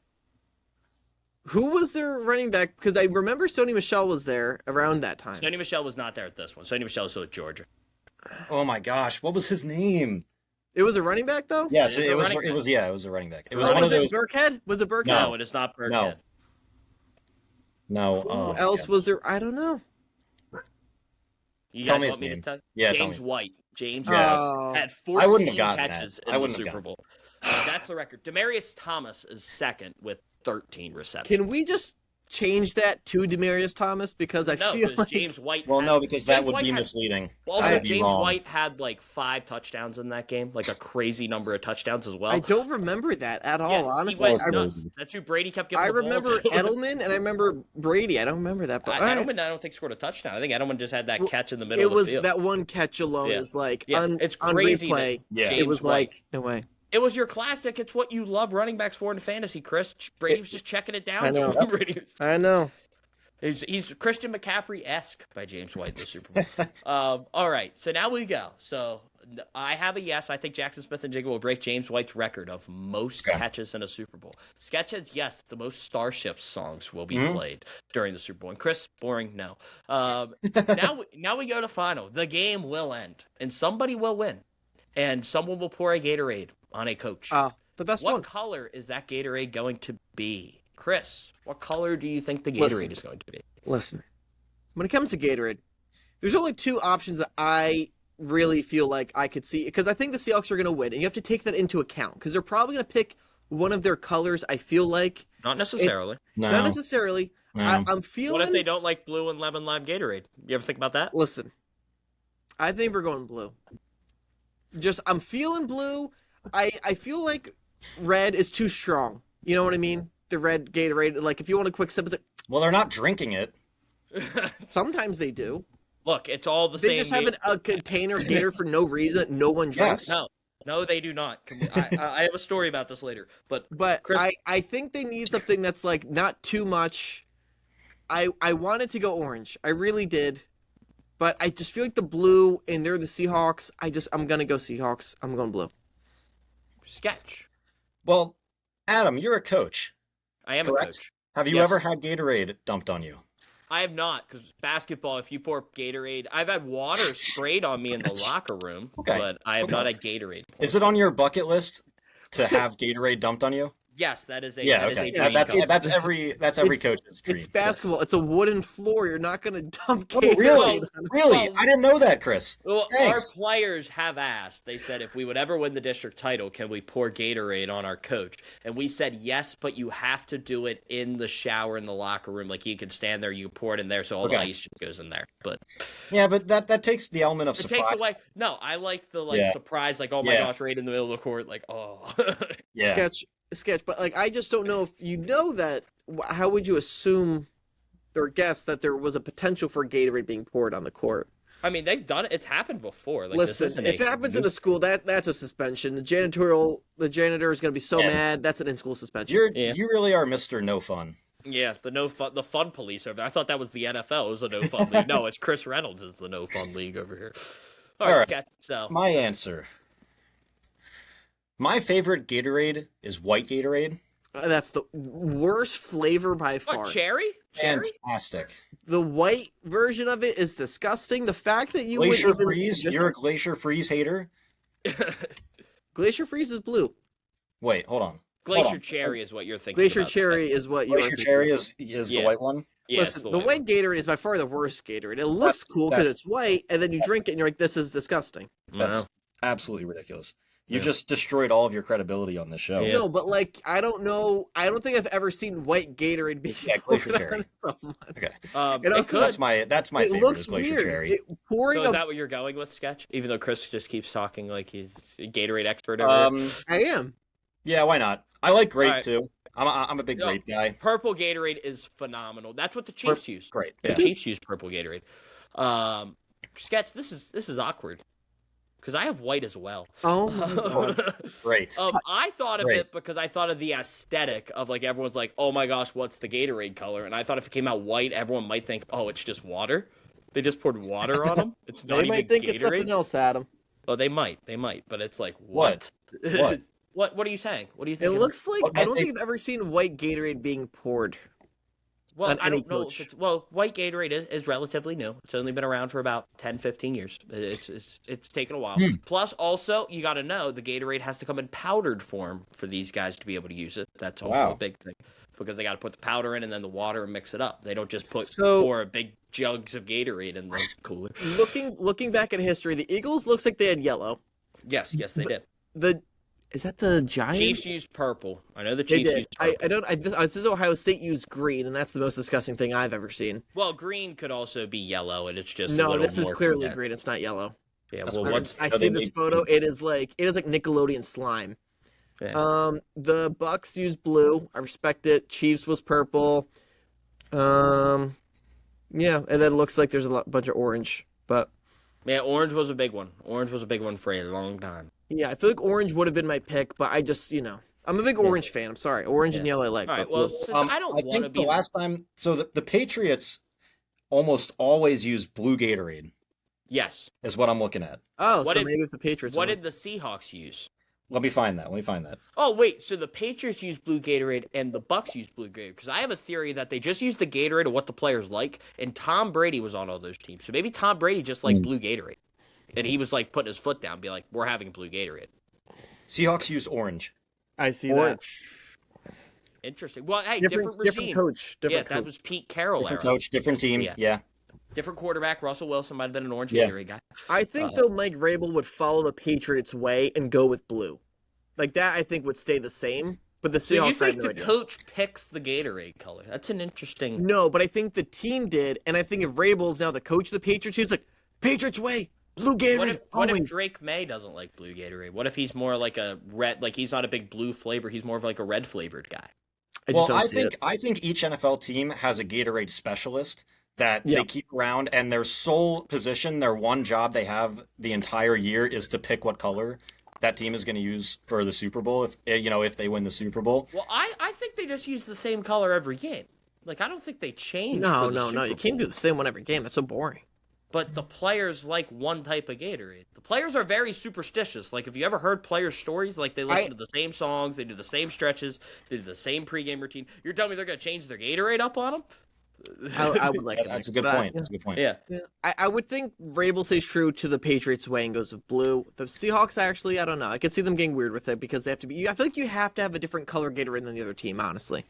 Who was their running back? Because I remember Sony Michel was there around that time. Sony Michel was not there at this one. Sony Michel is still at Georgia. Oh my gosh, what was his name? It was a running back though. Yes, It is it a was. running It was. Yeah, it was a running back. It was Oh, one of was those. it Burkhead? Was it Burkhead? No, it is not Burkhead. No. Who Oh, my else God. was there? I don't know. You Tell guys me want his me name. to tell you? Yeah, tell James me. White. James Yeah. Oh. White had I wouldn't 14 have gotten catches that. I in the wouldn't have Super gotten Bowl. That's the record. Demarius Thomas is second with 13 receptions. Can we just change that to Demarius Thomas? Because I No, feel because like James White. Well, had- no, because that James would White be had- misleading. Also, That would be James wrong. White had like 5 touchdowns in that game, like a crazy number of touchdowns as well. I don't remember that at all. Yeah, honestly, he went I- nuts. That's who Brady kept giving I the ball remember to. Edelman and I remember Brady. I don't remember that, but all right. Edelman, I don't think scored a touchdown. I think Edelman just had that Well, catch in the middle it of was the field. that one catch alone Yeah. is like Yeah, on, it's on crazy that replay. Yeah. James It was White- like no way. It was your classic. It's what you love running backs for in fantasy, Chris. Brady was just checking it down. I know. To him. Brady was- I know. He's Christian McCaffrey-esque by James White in the Super Bowl. All right, so now we go. So I have a yes. I think Jackson Smith-Njigba will break James White's record of most Okay. catches in a Super Bowl. Sketch says yes. The most Starships songs will be Mhm. played during the Super Bowl. And Chris, boring, no. Now we go to final. The game will end, and somebody will win, and someone will pour a Gatorade on a coach. The best What one. color is that Gatorade going to be? Chris, what color do you think the Gatorade Listen. is going to be? Listen, when it comes to Gatorade, there's only 2 options that I really feel like I could see because I think the Seahawks are going to win, and you have to take that into account because they're probably going to pick one of their colors. I feel like Not necessarily. No. not necessarily. No. I'm feeling. What if they don't like blue and lemon lime Gatorade? You ever think about that? Listen, I think we're going blue. I'm feeling blue. I feel like red is too strong. You know what I mean? The red Gatorade. Like if you want a quick sip, it's like, Well, they're not drinking it. sometimes they do. Look, it's all the They same. just have a container of Gator for no reason. No one drinks. Yes. No, they do not. I have a story about this later. But But Chris- I think they need something that's like not too much. I wanted to go orange. I really did. But I just feel like the blue and they're the Seahawks. I'm gonna go Seahawks. I'm going blue. Sketch. Well, Adam, you're a coach. I am Correct. a coach. Have you Yes. ever had Gatorade dumped on you? I have not, because basketball, if you pour Gatorade, I've had water sprayed on me in the locker room, Okay. but I have Okay. not had Gatorade. Is it on your bucket list to have Gatorade dumped on you? Yes, that is a Yeah, that is okay. a dream That's come. that's every It's- coach's dream. It's basketball. It's a wooden floor. You're not gonna dump Oh, Gatorade. really? on- Really? Well- I didn't know that, Chris. Well, Thanks. our players have asked. They said if we would ever win the district title, can we pour Gatorade on our coach? And we said yes, but you have to do it in the shower in the locker room. Like you can stand there, you can pour it in there, so all the Okay. ice just goes in there. But Yeah, but that takes the element of it surprise. takes away. No, I like the Yeah. surprise, like oh my Yeah. gosh, right in the middle of the court, like oh. Yeah. sketch. But like, I just don't know if you know that. How would you assume or guess that there was a potential for Gatorade being poured on the court? I mean, they've done it. It's happened before. Like this Listen, isn't if a it happens in a school, that's a suspension. The janitor is going to be so Yeah. mad. That's an in-school suspension. You really are Mr. No Fun. Yeah, the fun police over there. I thought that was the NFL. It was the no fun league. No, it's Chris Reynolds is the no fun league over here. All right, Sketch. So My answer. My favorite Gatorade is white Gatorade. That's the worst flavor by far. what cherry? Cherry? Fantastic. The white version of it is disgusting. The fact that you Glacier would even Freeze. suggest- You're a Glacier Freeze hater. Glacier Freeze is blue. Wait, hold on. Glacier on. cherry is what you're thinking. Glacier about, Cherry is what you're Glacier thinking. Cherry is Yeah. the white one. Yeah, it's Listen, the white Gatorade is by far the worst Gatorade. It looks cool because it's white, and then you drink it and you're like, this is disgusting. That's Wow. absolutely ridiculous. You Yeah. just destroyed all of your credibility on this show. Yeah. No, but like, I don't know. I don't think I've ever seen white Gatorade be Yeah, Glacier poured on Cherry. someone. Okay, It also- could. that's my It favorite looks is Glacier weird. Cherry. Pouring So is a- that what you're going with, Sketch? Even though Chris just keeps talking like he's a Gatorade expert over here. I am. Yeah, why not? I like grape Alright. too. I'm a big No. grape guy. Purple Gatorade is phenomenal. That's what the Chiefs use. Great. The Yeah. Chiefs use purple Gatorade. Sketch, this is awkward. because I have white as well. Oh my god. Great. I thought of Great. it because I thought of the aesthetic of like everyone's like, oh my gosh, what's the Gatorade color? And I thought if it came out white, everyone might think, oh, it's just water. They just poured water on them. It's not They even might think Gatorade. it's something else, Adam. Oh, they might, but it's like what? What? What are you saying? What do you It think? looks like What I don't might think I've ever seen white Gatorade being poured. Well, on I any don't know coach. if it's white Gatorade is relatively new. It's only been around for about 10, 15 years. It's taken a while. Plus, also, you got to know the Gatorade has to come in powdered form for these guys to be able to use it. That's also a big thing because they got to put the powder in and then the water and mix it up. They don't just pour big jugs of Gatorade in the cooler. Looking back at history, the Eagles looks like they had yellow. Yes, they did. Is that the Giants? Chiefs used purple. I know the They Chiefs did. used purple. This is Ohio State used green, and that's the most disgusting thing I've ever seen. Well, green could also be yellow, and it's just a No, little this is more clearly condensed. green. It's not yellow. Yeah, That's well, weird. what's I So see they this made photo. green. It is like Nickelodeon slime. yeah. The Bucks used blue. I respect it. Chiefs was purple. Yeah, and then it looks like there's a bunch of orange. But Yeah, orange was a big one. Orange was a big one for a long time. yeah, I feel like orange would have been my pick, but I just I'm a big orange fan. I'm sorry, orange and yellow I like. All right, but well, blue. since I don't want to think be the last time, so the Patriots almost always use blue Gatorade, yes. is what I'm looking at. Oh, What so did- maybe it's the Patriots. What one. did the Seahawks use? Let me find that. Oh wait, so the Patriots use blue Gatorade and the Bucks use blue Gatorade because I have a theory that they just use the Gatorade of what the players like, and Tom Brady was on all those teams, so maybe Tom Brady just liked blue Gatorade, and he was like putting his foot down, be like, "We're having blue Gatorade." Seahawks use orange. I see that. Orange. Interesting. Well, hey, different regime. different coach. Different that coach. was Pete Carroll Different era. coach, different team. Yeah. Yeah. Different quarterback. Russell Wilson might have been an orange Yeah. Gatorade guy. I think though Mike Vrabel would follow the Patriots way and go with blue. Like that, I think would stay the same. But the So you Seahawks, I think have no the idea. coach picks the Gatorade color? That's an interesting. No, but I think the team did, and I think if Vrabel's now the coach of the Patriots, he's like Patriots way, blue Gatorade. What if always." Drake May doesn't like blue Gatorade? What if he's more like a red? Like he's not a big blue flavor. He's more of like a red flavored guy. I just Well, don't I see think it. I think each NFL team has a Gatorade specialist that Yeah. they keep around, and their sole position, their one job they have the entire year is to pick what color that team is going to use for the Super Bowl. If they win the Super Bowl. Well, I think they just use the same color every game. Like I don't think they change. No, for the no, Super no. You Bowl. can't do the same one every game. That's so boring. But the players like one type of Gatorade. The players are very superstitious. Like, have you ever heard players' stories? Like, they listen to the same songs, they do the same stretches, they do the same pregame routine. You're telling me they're going to change their Gatorade up on them? I would like to. That's a think, good but point. That's a good point. Yeah. Yeah. I would think Vrabel stays true to the Patriots way and goes with blue. The Seahawks, actually, I don't know. I could see them getting weird with it because they have to be. I feel like you have to have a different color Gatorade than the other team, honestly.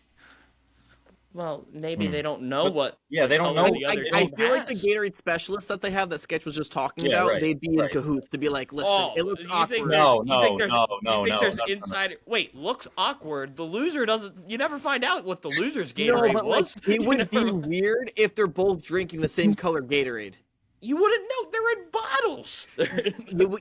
Well, maybe they don't know what. Yeah, they don't color know. the other I team feel like the has. Gatorade specialists that they have that Sketch was just talking Yeah, about, right, they'd be in right. cahoots to be like, listen, Oh, it looks you awkward. think No, there's- you think there's- no, you think no, there's that's not- inside. Wait, looks awkward. The loser doesn't. You never find out what the loser's No, Gatorade but like, was. it You would be never- weird if they're both drinking the same color Gatorade. You wouldn't know. They're in bottles.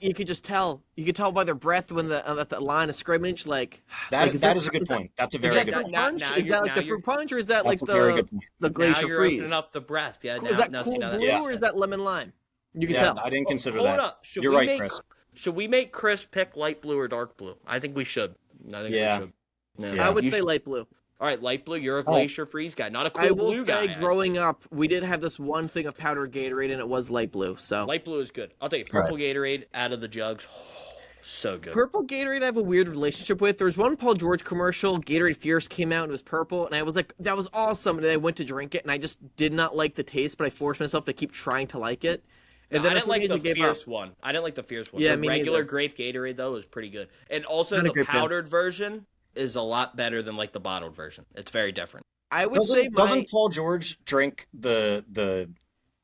You could just tell. You could tell by their breath when at the line of scrimmage, like That like, that is a good point. That's a very that good not- point. now- punch? now Is you're- that like now the you're- fruit punch, or is that like That's a very the good point. the now glacier you're freeze? opening up the breath. Yeah. Now, Is that now, cool see, now blue that's- or is that lemon lime? You can Yeah, tell. I didn't consider Hold that. up. Should You're we right, make, Chris. Should we make Chris pick light blue or dark blue? I think we should. I think Yeah. we should. Yeah. I would You say should- light blue. All right, light blue. You're a glacier freeze guy, not a cool I will blue say, guy. I growing see. up, we did have this one thing of powdered Gatorade, and it was light blue. So Light blue is good. I'll tell you, purple Gatorade out of the jugs, so good. purple Gatorade, I have a weird relationship with. There's one Paul George commercial, Gatorade Fierce came out and it was purple, and I was like, that was awesome. And then I went to drink it, and I just did not like the taste, but I forced myself to keep trying to like it. And I then didn't like the gave fierce up. one. I didn't like the fierce one. Yeah, the me regular neither. grape Gatorade though is pretty good, and also Not a the grape fan. powdered version is a lot better than like the bottled version. It's very different. I would say Doesn't Paul George drink the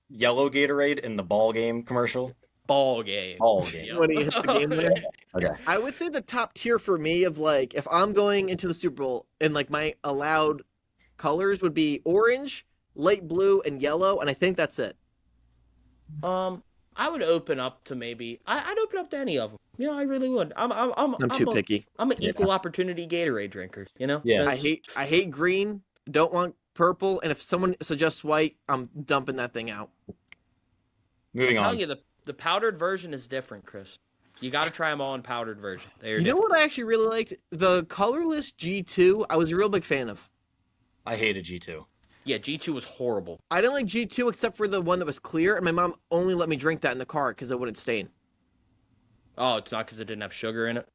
yellow Gatorade in the ball game commercial? Ball game. Ball game. Yep. when he hits the game winner. Okay. I would say the top tier for me of like if I'm going into the Super Bowl and like my allowed colors would be orange, light blue, and yellow, and I think that's it. I would open up to maybe. I'd open up to any of them. You know, I really would. I'm too picky. I'm an equal opportunity Gatorade drinker. You know. Yeah. I hate green. Don't want purple. And if someone suggests white, I'm dumping that thing out. Moving I'm on. telling you, the powdered version is different, Chris. You got to try them all in powdered version. You know what I actually really liked? The colorless G2, I was a real big fan of. I hated G2. Yeah, G2 was horrible. I didn't like G2 except for the one that was clear, and my mom only let me drink that in the car because it wouldn't stain. Oh, it's not because it didn't have sugar in it?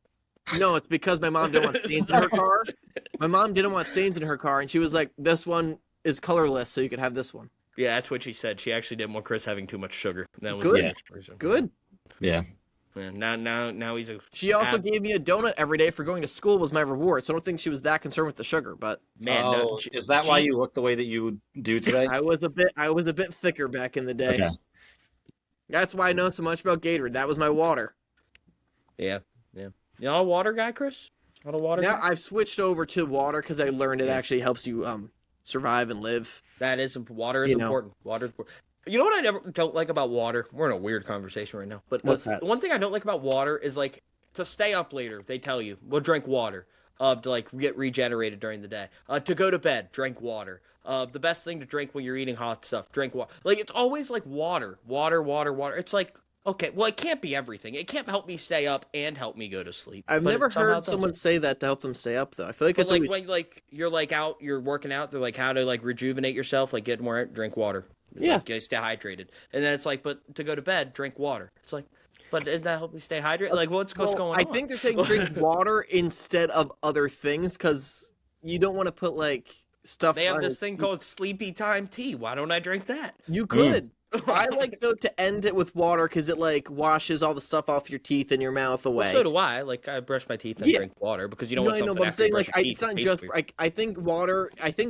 No, it's because my mom didn't want stains in her car. My mom didn't want stains in her car, and she was like, this one is colorless, so you can have this one. Yeah, that's what she said. She actually didn't want Chris having too much sugar. That was Good. the next person. Good. Yeah. Yeah, now he's a... She also gave me a donut every day for going to school was my reward, so I don't think she was that concerned with the sugar, but... Man, is that why you look the way that you do today? I was a bit thicker back in the day. Okay. That's why I know so much about Gatorade. That was my water. Yeah. You not a water guy, Chris? Not a water Now guy? I've switched over to water because I learned it actually helps you survive and live. That is water is important. Water is important. You know what I don't like about water? We're in a weird conversation right now. But What's that? The one thing I don't like about water is like to stay up later. They tell you, we'll drink water. To like get regenerated during the day. To go to bed, drink water. The best thing to drink when you're eating hot stuff, drink water. Like it's always like water. It's like, okay, well it can't be everything. It can't help me stay up and help me go to sleep. I've But never it somehow heard someone say that to help them stay up though. I feel like But it's like always... when like you're like out, you're working out. They're like how to like rejuvenate yourself, like get more, drink water. Yeah. Like, stay hydrated. And then it's like, but to go to bed, drink water. It's like, but doesn't that help me stay hydrated? Like what's going on? I think they're saying drink water instead of other things because you don't want to put like stuff. They have on this it. thing called sleepy time tea. Why don't I drink that? You could. I like though to end it with water because it like washes all the stuff off your teeth and your mouth away. Well, so do I. Like I brush my teeth and drink water because you don't want I know, something but I'm after you saying brush like your teeth it's not to just taste weird. like I think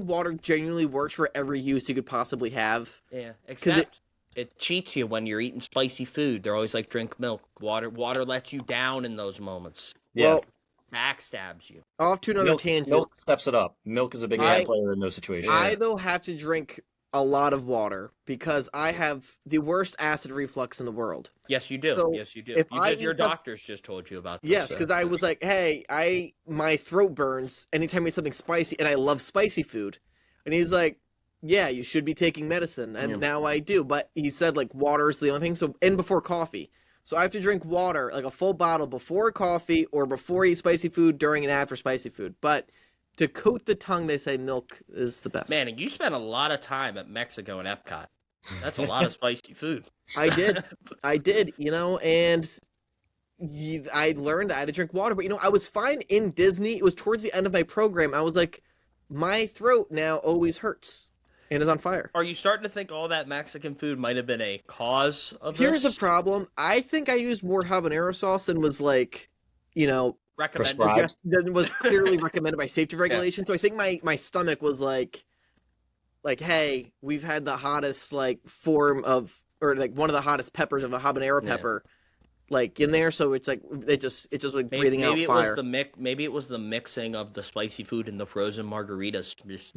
water genuinely works for every use you could possibly have. Yeah, except it cheats you when you're eating spicy food. They're always like drink milk. Water lets you down in those moments. Yeah. Well, Backstabs you. off to another tangent. Milk steps it up. Milk is a big player in those situations. I though have to drink a lot of water because I have the worst acid reflux in the world. Yes, you do. So, yes, you do. if You I did, your eat some- doctors just told you about this. Yes, because I was like, hey, my throat burns anytime I eat something spicy, and I love spicy food. And he's like, yeah, you should be taking medicine, and now I do. But he said like water is the only thing. So and before coffee, so I have to drink water like a full bottle before coffee or before I eat spicy food, during and after spicy food. But to coat the tongue, they say milk is the best. Man, and you spent a lot of time at Mexico and Epcot. That's a lot of spicy food. I did, and I learned that I had to drink water. But I was fine in Disney. It was towards the end of my program. I was like, my throat now always hurts and is on fire. Are you starting to think all that Mexican food might have been a cause of Here's this? the problem. I think I used more habanero sauce than was like, Recommended. Prescribed. than was clearly recommended by safety regulations. So I think my stomach was like, hey, we've had the hottest like form of, or like one of the hottest peppers of a habanero pepper, like in there. So it's like it just like breathing out fire. Maybe it was the mixing of the spicy food and the frozen margaritas. Just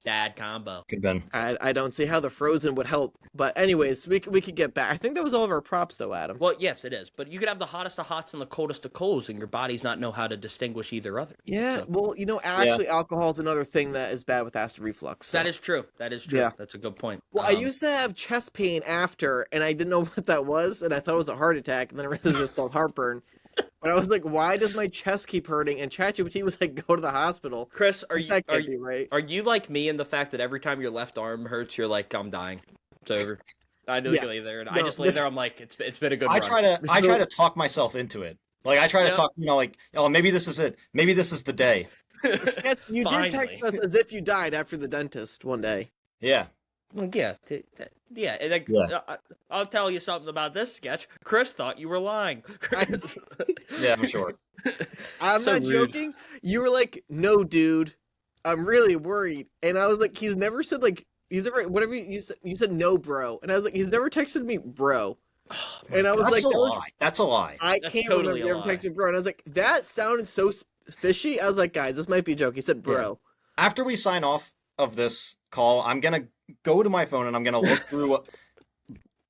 bad combo. Could have been. I don't see how the frozen would help. But anyways, we could get back. I think that was all of our props though, Adam. Well, yes, it is. But you could have the hottest of hots and the coldest of colds, and your body's not know how to distinguish either other. Yeah, So- well, actually, alcohol is another thing that is bad with acid reflux. So. That is true. Yeah. That's a good point. Well, I used to have chest pain after, and I didn't know what that was, and I thought it was a heart attack, and then I realized it was just called heartburn. But I was like, why does my chest keep hurting? And ChatGPT was like, go to the hospital. Chris, That can't be right. are you like me in the fact that every time your left arm hurts, you're like, I'm dying. It's over. I do lay there, and I just lay there. I'm like, it's been a good run. I try to talk myself into it. Like I try to talk, like, oh, maybe this is it. Maybe this is the day. Sketch, you did text us as if you died after the dentist one day. Yeah. Well, yeah. And then, I'll tell you something about this sketch. Chris thought you were lying. Yeah, I'm sure. I'm So not rude. joking. You were like, no, dude, I'm really worried. And I was like, he's never said like, he's never, whatever you said, no, bro. And I was like, he's never texted me, bro. And I was That's like, a lie. That's a lie. I That's can't totally remember a you ever lie. texted me, bro. And I was like, that sounded so fishy. I was like, guys, this might be a joke. He said, bro. After we sign off of this call, I'm gonna go to my phone and I'm gonna look through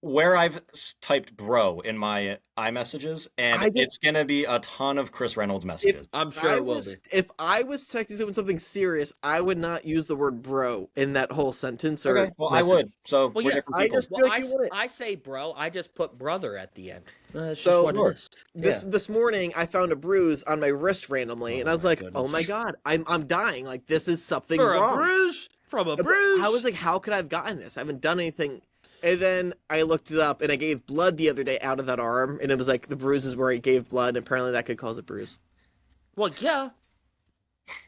where I've typed bro in my iMessages, and it's going to be a ton of Chris Reynolds messages. I'm sure it will be. If I was texting something serious, I would not use the word bro in that whole sentence. Or Okay, well, message. I would. So Well, we're yeah, different people. I say bro. I just put brother at the end. That's So- just what it is. This morning, I found a bruise on my wrist randomly, and I was my like, goodness. "Oh my god, I'm dying! Like this is something For wrong." a bruise? From a bruise? I was like, "How could I have gotten this? I haven't done anything." And then I looked it up, and I gave blood the other day out of that arm, and it was like the bruise is where I gave blood, and apparently that could cause a bruise. Well, yeah.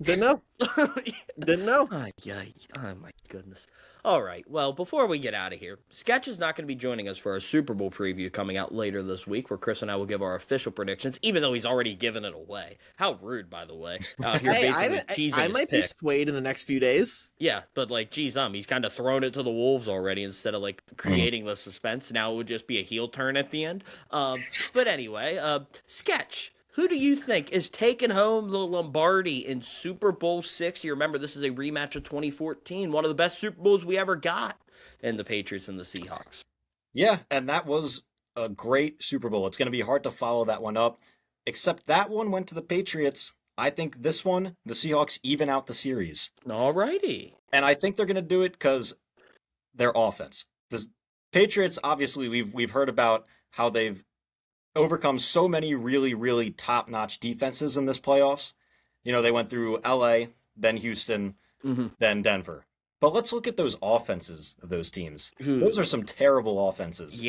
Didn't know. Didn't know. Oh my goodness. All right. Well, before we get out of here, Sketch is not going to be joining us for our Super Bowl preview coming out later this week, where Chris and I will give our official predictions, even though he's already given it away. How rude, by the way. He's basically teasing I his might pick. be swayed in the next few days. Yeah, but like, geez, he's kind of thrown it to the wolves already instead of like creating the suspense. Now it would just be a heel turn at the end. But anyway, Sketch. Who do you think is taking home the Lombardi in Super Bowl 6? You remember this is a rematch of 2014, one of the best Super Bowls we ever got in the Patriots and the Seahawks. Yeah, and that was a great Super Bowl. It's going to be hard to follow that one up, except that one went to the Patriots. I think this one, the Seahawks even out the series. All righty. And I think they're going to do it because their offense. The Patriots, obviously, we've heard about how they've overcome so many really, really top-notch defenses in this playoffs. You know, they went through LA, then Houston, then Denver. But let's look at those offenses of those teams. Those are some terrible offenses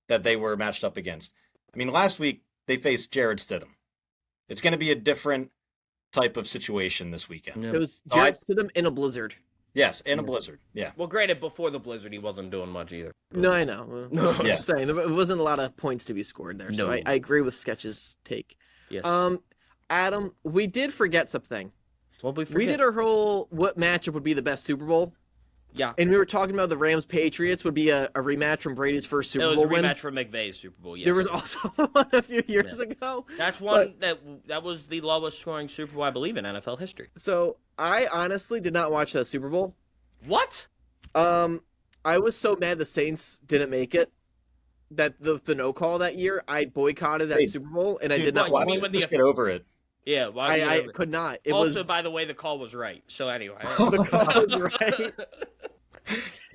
that they were matched up against. I mean, last week they faced Jared Stidham. It's going to be a different type of situation this weekend. Yeah. It was Jared Stidham in a blizzard. Yes, in a blizzard. Yeah. Well, granted, before the blizzard, he wasn't doing much either. No, I know. I'm just saying, there wasn't a lot of points to be scored there. So No. I agree with Sketch's take. Yes. Adam, we did forget something. What we We forget? did our whole what matchup would be the best Super Bowl. Yeah. And we were talking about the Rams Patriots would be a rematch from Brady's first It Super was Bowl a win. rematch from McVay's Super Bowl, yes. There was also one a few years ago. That's one that was the lowest scoring Super Bowl, I believe, in NFL history. So I honestly did not watch that Super Bowl. What? I was so mad the Saints didn't make it. That the no call that year, I boycotted that Super Bowl, and I did not Why watch don't it. you just get over it? Yeah, why? I could not. It also, was by the way, the call was right. So anyway, the call was right.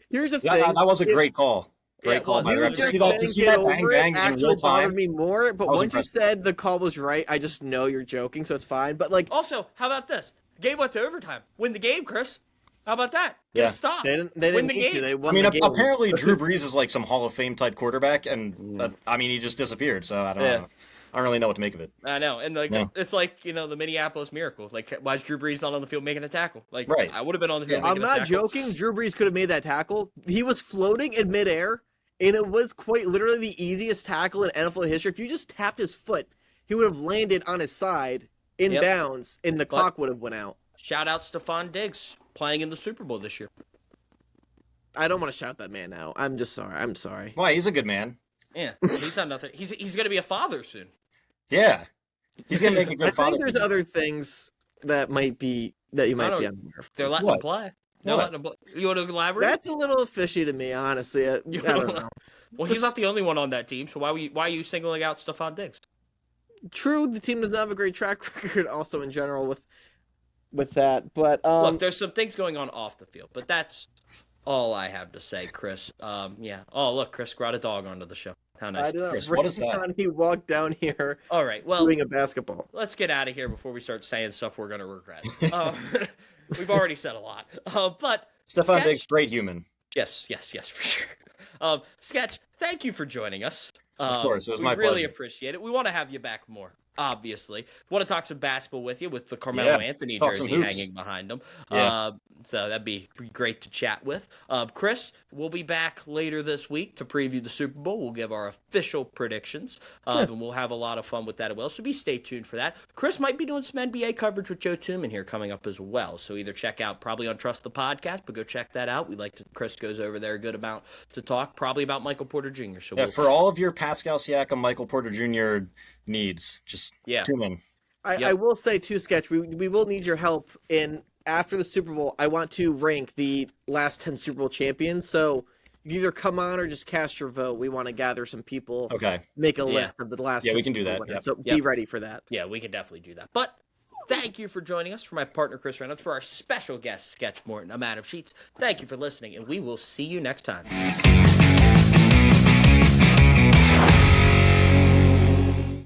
Here's the thing. That was a great call. Great call. well, By the you way. were To see just that, to see get that over bang it bang in actually real bothered time. me more. But was once impressive. you said the call was right, I just know you're joking, so it's fine. But like, also, how about this? The game went to overtime. Win the game, Chris. How about that? Get Yeah. a stop. they didn't Win the need game. to. They I won mean, the game. apparently Drew Brees is like some Hall of Fame type quarterback, and I mean, he just disappeared. So I don't know. I don't really know what to make of it. I know, and like Yeah. it's like the Minneapolis Miracle. Like, why is Drew Brees not on the field making a tackle? Like, Right. I would have been on the field. I'm making a not tackle. joking. Drew Brees could have made that tackle. He was floating in midair, and it was quite literally the easiest tackle in NFL history. If you just tapped his foot, he would have landed on his side in Yep. bounds, and the clock would have went out. Shout out Stephon Diggs playing in the Super Bowl this year. I don't want to shout that man out. I'm just sorry. I'm sorry. Why? He's a good man. Yeah, he's not nothing. He's going to be a father soon. Yeah, he's gonna make a good I father. think there's other things that you might be unaware of. They're letting What? him play. They're What? letting him play. You want to elaborate? That's a little fishy to me, honestly. I don't know. Well, he's not the only one on that team, so why are you singling out Stephon Diggs? True, the team doesn't have a great track record also in general with that. But Look, there's some things going on off the field, but that's all I have to say, Chris. Yeah. Oh, look, Chris brought a dog onto the show. How I nice. don't know. Chris, what is that? He walked down here All right. Well, doing a basketball. let's get out of here before we start saying stuff we're going to regret. We've already said a lot. But Stephon Sketch- Diggs, great human. Yes, for sure. Sketch, thank you for joining us. Of course, it was we my really pleasure. appreciate it. We want to have you back more, obviously. Want to talk some basketball with you with the Carmelo Anthony talk some jersey hoops. hanging behind him. Yeah. So that'd be great to chat with. Chris, we'll be back later this week to preview the Super Bowl. We'll give our official predictions, and we'll have a lot of fun with that as well. So stay tuned for that. Chris might be doing some NBA coverage with Joe Tooman here coming up as well. So either check out probably on Trust the Podcast, but go check that out. Chris goes over there a good amount to talk, probably about Michael Porter Jr. So Yeah, for all of your Pascal Siakam, Michael Porter Jr. needs, just tune in. I will say too, Sketch, we will need your help in after the Super Bowl. I want to rank the last 10 Super Bowl champions. So You either come on or just cast your vote. We want to gather some people. Okay. Make a list of the last. Yeah, we six can do that. winners. Yep. So be ready for that. Yeah, we can definitely do that. But thank you for joining us. For my partner, Chris Reynolds, for our special guest, Sketch Morton, I'm Adam Sheets. Thank you for listening, and we will see you next time.